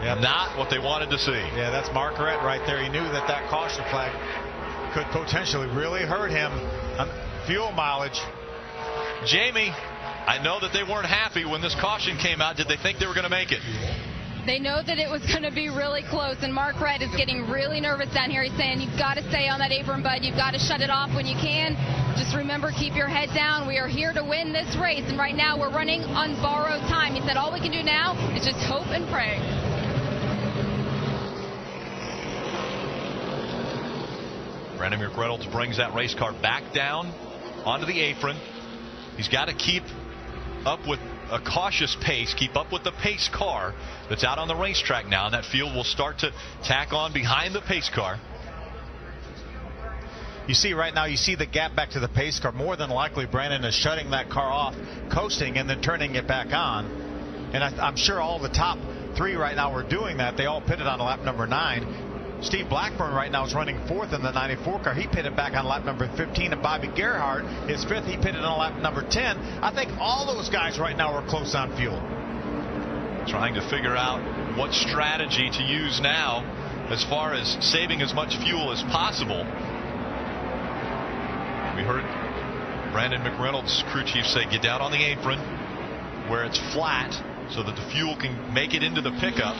Yep. Not what they wanted to see. Yeah, that's Marquardt right there. He knew that that caution flag could potentially really hurt him on fuel mileage. Jamie, I know that they weren't happy when this caution came out. Did they think they were going to make it? They know that it was going to be really close, and Marquardt is getting really nervous down here. He's saying, you've got to stay on that apron, bud. You've got to shut it off when you can. Just remember, keep your head down. We are here to win this race, and right now we're running on borrowed time. He said all we can do now is just hope and pray. Brandon McReynolds brings that race car back down onto the apron. He's got to keep up with a cautious pace, keep up with the pace car that's out on the racetrack now, and that field will start to tack on behind the pace car. You see right now, you see the gap back to the pace car. More than likely, Brandon is shutting that car off, coasting, and then turning it back on. And I'm sure all the top 3 right now are doing that. They all pitted on lap number 9. Steve Blackburn right now is running 4th in the 94 car. He pitted back on lap number 15, and Bobby Gerhart is 5th. He pitted on lap number 10. I think all those guys right now are close on fuel. Trying to figure out what strategy to use now as far as saving as much fuel as possible. We heard Brandon McReynolds, crew chief, say get down on the apron where it's flat so that the fuel can make it into the pickup.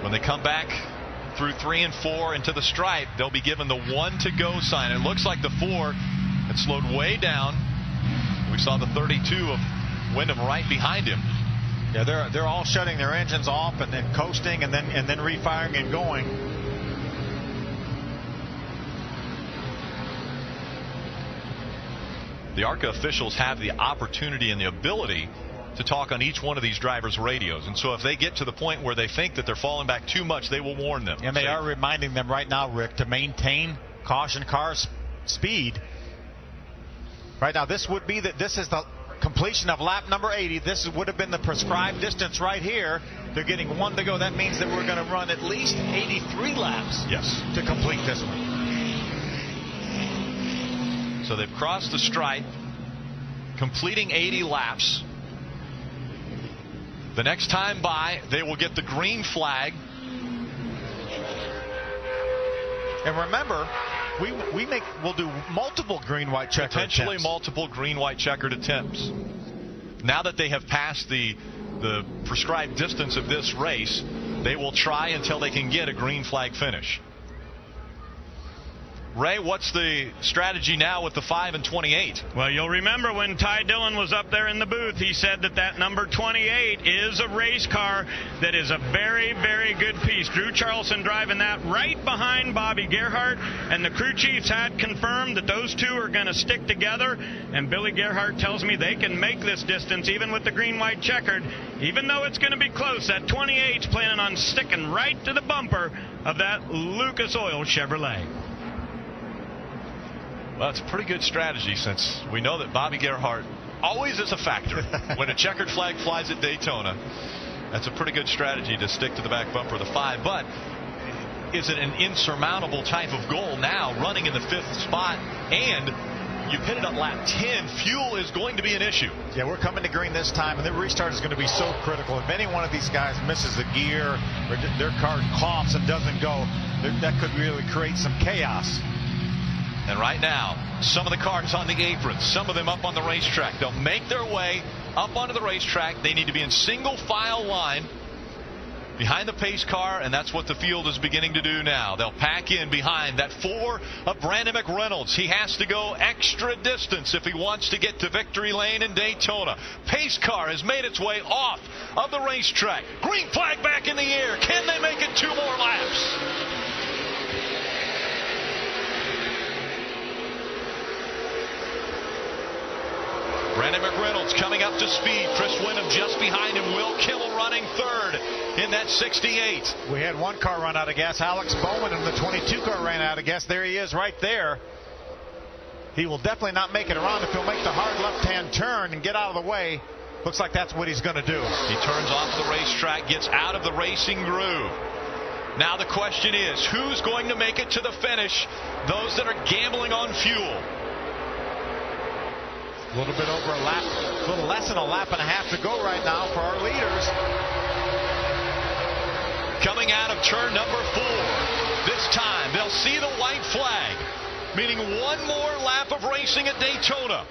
When they come back through 3 and 4 into the stripe, they'll be given the 1 to go sign. It looks like the 4 had slowed way down. We saw the 32 of Wyndham right behind him. Yeah, they're all shutting their engines off and then coasting and then refiring and going. The ARCA officials have the opportunity and the ability to talk on each one of these drivers' radios, and so if they get to the point where they think that they're falling back too much, they will warn them. And they are reminding them right now, Rick, to maintain caution car speed. Right now, this is the completion of lap number 80. This would have been the prescribed distance right here. They're getting 1 to go. That means that we're going to run at least 83 laps. Yes. To complete this one. So they've crossed the stripe, completing 80 laps. The next time by, they will get the green flag. And remember, we'll do multiple green-white checkered potentially attempts. Multiple green-white checkered attempts. Now that they have passed the prescribed distance of this race, they will try until they can get a green flag finish. Ray, what's the strategy now with the 5 and 28? Well, you'll remember when Ty Dillon was up there in the booth, he said that number 28 is a race car that is a very, very good piece. Drew Charlson driving that right behind Bobby Gerhart, and the crew chiefs had confirmed that those 2 are going to stick together, and Billy Gerhart tells me they can make this distance even with the green-white checkered. Even though it's going to be close, that 28's planning on sticking right to the bumper of that Lucas Oil Chevrolet. Well, it's a pretty good strategy since we know that Bobby Gerhart always is a factor when a checkered flag flies at Daytona. That's a pretty good strategy to stick to the back bumper of the 5. But is it an insurmountable type of goal now, running in the 5th spot, and you hit it at lap 10? Fuel is going to be an issue. Yeah, we're coming to green this time, and the restart is going to be so critical. If any one of these guys misses a gear or their car coughs and doesn't go, that could really create some chaos. And right now, some of the cars on the apron, some of them up on the racetrack. They'll make their way up onto the racetrack. They need to be in single file line behind the pace car, and that's what the field is beginning to do now. They'll pack in behind that 4 of Brandon McReynolds. He has to go extra distance if he wants to get to victory lane in Daytona. Pace car has made its way off of the racetrack. Green flag back in the air. Can they make it 2 more laps? Brandon McReynolds coming up to speed. Chris Windom just behind him. Will Kimmel running third in that 68. We had one car run out of gas. Alex Bowman in the 22 car ran out of gas. There he is right there. He will definitely not make it around if he'll make the hard left-hand turn and get out of the way. Looks like that's what he's going to do. He turns off the racetrack, gets out of the racing groove. Now the question is, who's going to make it to the finish? Those that are gambling on fuel. A little bit over a lap, a little less than a lap and a half to go right now for our leaders. Coming out of turn number 4. This time they'll see the white flag, meaning one more lap of racing at Daytona.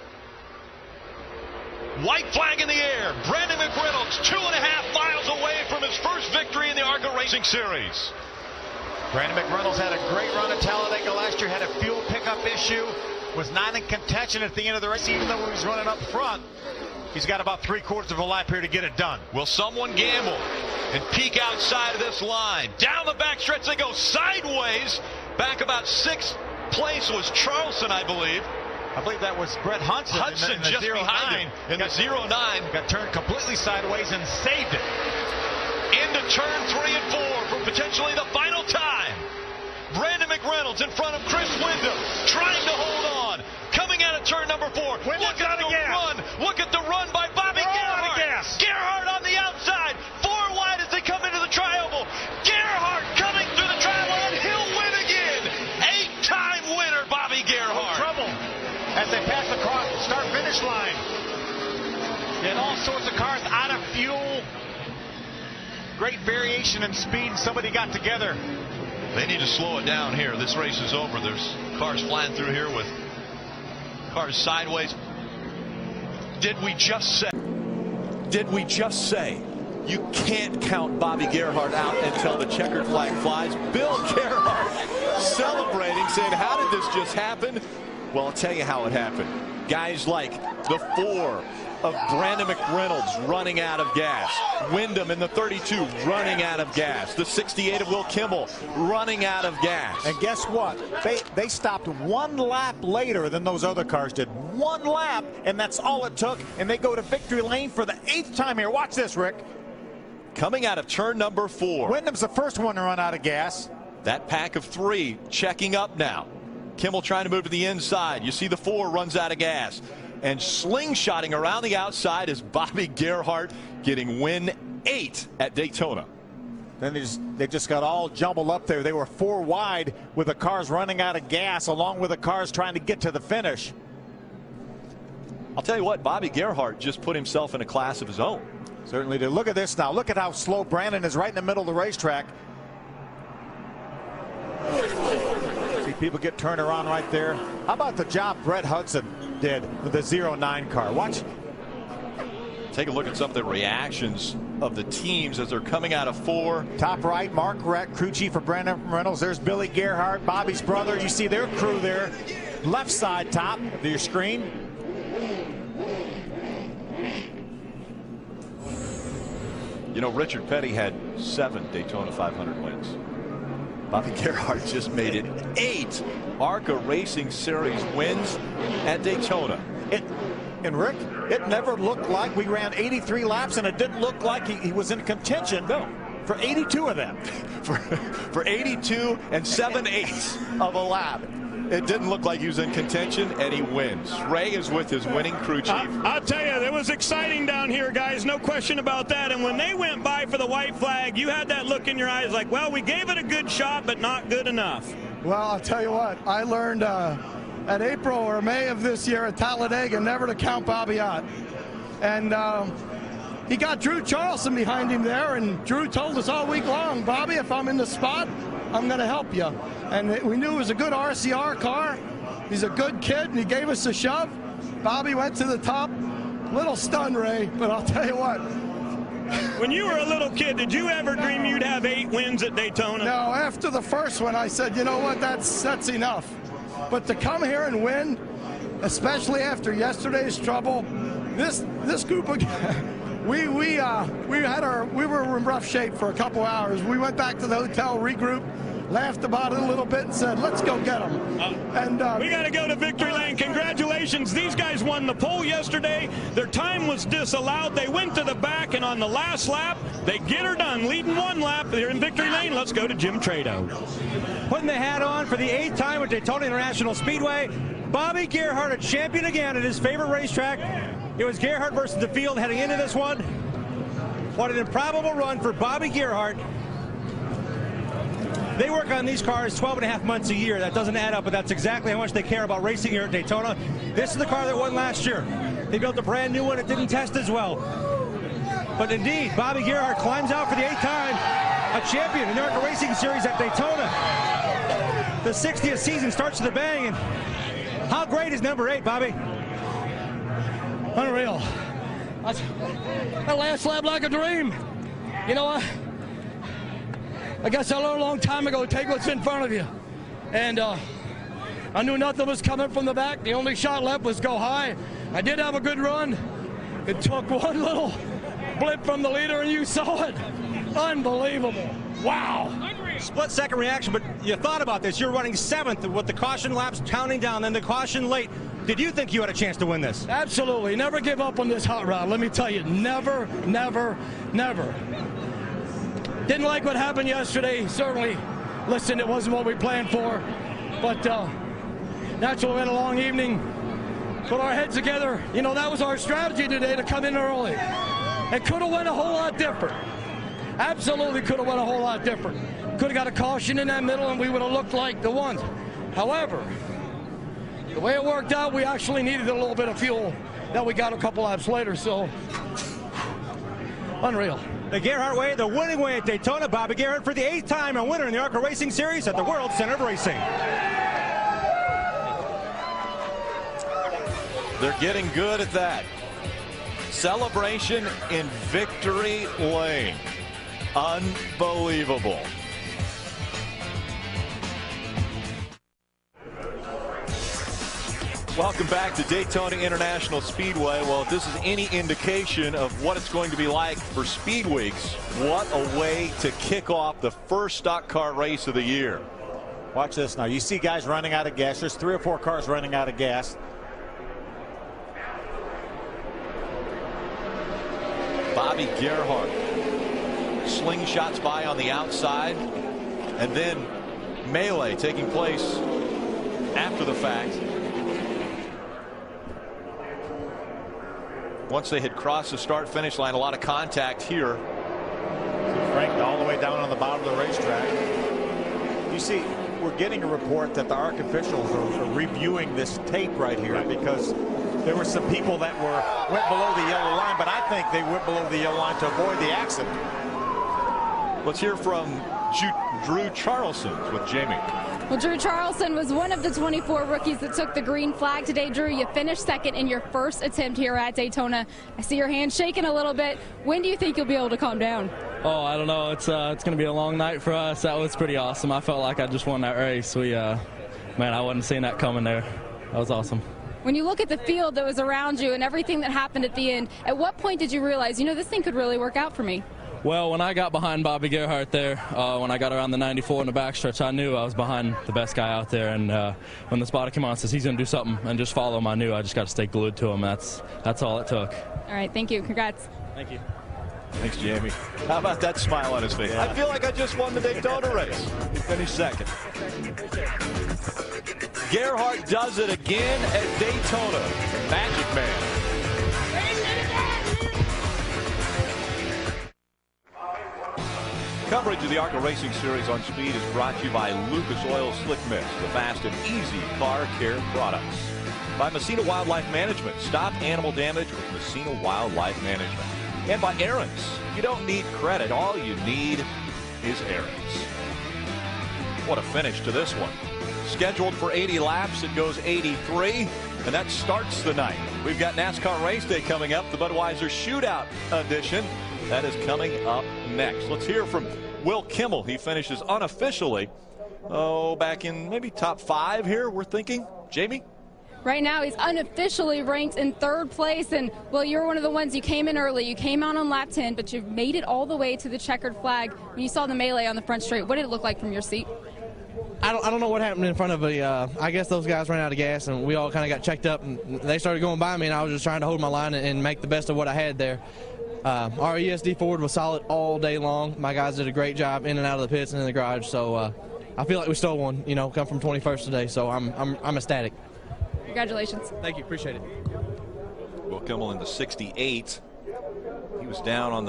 White flag in the air. Brandon McReynolds 2.5 miles away from his first victory in the ARCA Racing Series. Brandon McReynolds had a great run at Talladega last year, had a fuel pickup issue, was not in contention at the end of the race, even though he was running up front. He's got about 3/4 of a lap here to get it done. Will someone gamble and peek outside of this line? Down the backstretch they go sideways. Back about 6th place was Charleston, I believe. I believe that was Brett Hudson. Hudson just behind him in the 09. Got turned completely sideways and saved it. Into turn 3 and 4 for potentially the final time. Brandon McReynolds in front of Chris Windom, trying to hold on. Coming out of turn number 4. Look at the run. Look at the run by Bobby Gerhart. Gerhart on the outside. 4 wide as they come into the tri-oval. Gerhart coming through the tri-oval, and he'll win again. 8-time winner, Bobby Gerhart. Trouble as they pass across the start-finish line. And all sorts of cars out of fuel. Great variation in speed. Somebody got together. They need to slow it down here. This race is over. There's cars flying through here with cars sideways. Did we just say you can't count Bobby Gerhart out until the checkered flag flies? Bill Gerhart celebrating, saying, how did this just happen? Well, I'll tell you how it happened. Guys like the 4 of Brandon McReynolds running out of gas. Windom in the 32 running out of gas. The 68 of Will Kimmel running out of gas. And guess what? They stopped 1 lap later than those other cars did. 1 lap, and that's all it took. And they go to victory lane for the 8th time here. Watch this, Rick. Coming out of turn number 4. Wyndham's the first one to run out of gas. That pack of 3 checking up now. Kimmel trying to move to the inside. You see the 4 runs out of gas. And slingshotting around the outside is Bobby Gerhart, getting win 8 at Daytona. Then they just got all jumbled up there. They were 4 wide with the cars running out of gas, along with the cars trying to get to the finish. I'll tell you what, Bobby Gerhart just put himself in a class of his own. Certainly did. Look at this now. Look at how slow Brandon is right in the middle of the racetrack. See people get turned around right there. How about the job Brett Hudson did with the 09 car? Watch. Take a look at some of the reactions of the teams as they're coming out of 4. Top right, Mark Rett, crew chief for Brandon Reynolds. There's Billy Gerhart, Bobby's brother. You see their crew there. Left side top of your screen. You know, Richard Petty had 7 Daytona 500 wins. Bobby Gerhart just made it 8 ARCA Racing Series wins at Daytona. And Rick, it never looked like we ran 83 laps, and it didn't look like he was in contention. No, for 82 of them. for 82 and 7/8 of a lap. It didn't look like he was in contention, and he wins. Ray is with his winning crew chief. I'll tell you, it was exciting down here, guys. No question about that. And when they went by for the white flag, you had that look in your eyes like, well, we gave it a good shot, but not good enough. Well, I'll tell you what. I learned at April or May of this year at Talladega never to count Bobby out. And he got Drew Charleston behind him there, and Drew told us all week long, Bobby, if I'm in the spot, I'm going to help you. And we knew it was a good RCR car. He's a good kid, and he gave us a shove. Bobby went to the top. Little stunned, Ray, but I'll tell you what. When you were a little kid, did you ever dream you'd have 8 wins at Daytona? No, after the first one, I said, you know what, that's enough. But to come here and win, especially after yesterday's trouble, this group of we were in rough shape for a couple hours. We went back to the hotel, regrouped, laughed about it a little bit and said, let's go get them. We got to go to victory lane. Congratulations. These guys won the pole yesterday. Their time was disallowed. They went to the back, and on the last lap, they get her done. Leading one lap. They're in victory lane. Let's go to Jim Trado. Putting the hat on for the 8th time at Daytona International Speedway, Bobby Gerhart, a champion again at his favorite racetrack. It was Gerhart versus the field heading into this one. What an improbable run for Bobby Gerhart. They work on these cars 12.5 months a year. That doesn't add up, but that's exactly how much they care about racing here at Daytona. This is the car that won last year. They built a brand new one. It didn't test as well. But indeed, Bobby Gerhart climbs out for the 8th time, a champion in the ARCA Racing Series at Daytona. The 60th season starts with a bang. And how great is number 8, Bobby? Unreal. That last lap like a dream. You know what? I guess I learned a long time ago, take what's in front of you. And I knew nothing was coming from the back. The only shot left was go high. I did have a good run. It took one little blip from the leader, and you saw it. Unbelievable. Wow. Split second reaction, but you thought about this. You're running 7th with the caution laps counting down, then the caution late. Did you think you had a chance to win this? Absolutely. Never give up on this hot rod. Let me tell you, never, never, never. Didn't like what happened yesterday. Certainly, listen, it wasn't what we planned for. But naturally, we had a long evening. Put our heads together. You know, that was our strategy today, to come in early. It could have went a whole lot different. Absolutely could have went a whole lot different. Could have got a caution in that middle, and we would have looked like the ones. However, the way it worked out, we actually needed a little bit of fuel that we got a couple laps later, so unreal. The Gerhart way, the winning way at Daytona. Bobby Gerhart for the 8th time, a winner in the ARCA Racing Series at the World Center of Racing. They're getting good at that. Celebration in victory lane. Unbelievable. Welcome back to Daytona International Speedway. Well, if this is any indication of what it's going to be like for Speed Weeks, what a way to kick off the first stock car race of the year. Watch this now. You see guys running out of gas. There's 3 or 4 cars running out of gas. Bobby Gerhart slingshots by on the outside, and then melee taking place after the fact. Once they had crossed the start-finish line, a lot of contact here. Frank all the way down on the bottom of the racetrack. You see, we're getting a report that the ARC officials are reviewing this tape right here because there were some people that went below the yellow line, but I think they went below the yellow line to avoid the accident. Let's hear from Drew Charlson with Jamie. Well, Drew Charlson was one of the 24 rookies that took the green flag today. Drew, you finished 2nd in your first attempt here at Daytona. I see your hand shaking a little bit. When do you think you'll be able to calm down? Oh, I don't know. It's going to be a long night for us. That was pretty awesome. I felt like I just won that race. Man, I wasn't seeing that coming there. That was awesome. When you look at the field that was around you and everything that happened at the end, at what point did you realize, you know, this thing could really work out for me? Well, when I got behind Bobby Gerhart there, when I got around the 94 in the backstretch, I knew I was behind the best guy out there. And when the spotter came on and says he's going to do something and just follow him, I knew I just got to stay glued to him. That's all it took. All right, thank you. Congrats. Thank you. Thanks, Jamie. How about that smile on his face? Yeah. I feel like I just won the Daytona race. He finished 2nd. Gerhart does it again at Daytona. Magic Man. Coverage of the ARCA Racing Series on Speed is brought to you by Lucas Oil Slick Mist, the fast and easy car care products. By Messina Wildlife Management. Stop animal damage with Messina Wildlife Management. And by Aaron's. You don't need credit. All you need is Aaron's. What a finish to this one. Scheduled for 80 laps, it goes 83, and that starts the night. We've got NASCAR Race Day coming up, the Budweiser Shootout Edition. That is coming up next. Let's hear from Will Kimmel. He finishes unofficially, back in maybe top 5 here, we're thinking. Jamie? Right now, he's unofficially ranked in 3rd place. And, well, you're one of the ones, you came in early. You came out on lap 10, but you've made it all the way to the checkered flag. When you saw the melee on the front straight, what did it look like from your seat? I don't know what happened in front of me. I guess those guys ran out of gas, and we all kind of got checked up, and they started going by me, and I was just trying to hold my line and make the best of what I had there. Our ESD Ford was solid all day long. My guys did a great job in and out of the pits and in the garage, so I feel like we stole one, come from 21st today, so I'm ecstatic. Congratulations. Thank you, appreciate it. Will Kimmel in the 68. He was down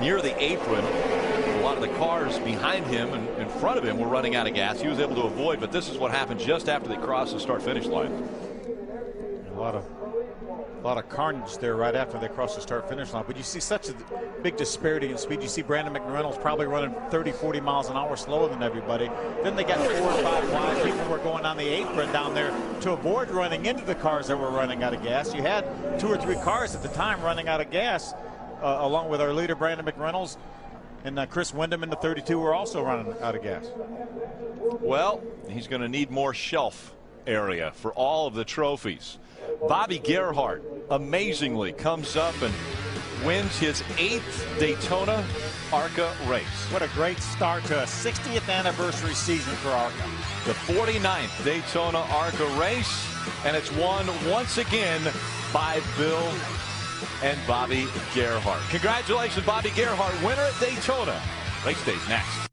near the apron. A lot of the cars behind him and in front of him were running out of gas. He was able to avoid, but this is what happened just after they crossed the start-finish line. A lot of carnage there right after they crossed the start-finish line. But you see such a big disparity in speed. You see Brandon McReynolds probably running 30, 40 miles an hour slower than everybody. Then they got 4 or 5 wide. People were going on the apron down there to avoid running into the cars that were running out of gas. You had 2 or 3 cars at the time running out of gas, along with our leader, Brandon McReynolds. And Chris Windham in the 32 were also running out of gas. Well, he's going to need more shelf area for all of the trophies. Bobby Gerhart amazingly comes up and wins his 8th Daytona ARCA race. What a great start to a 60th anniversary season for ARCA. The 49th Daytona ARCA race, and it's won once again by Bill and Bobby Gerhart. Congratulations, Bobby Gerhart, winner at Daytona. Race day's next.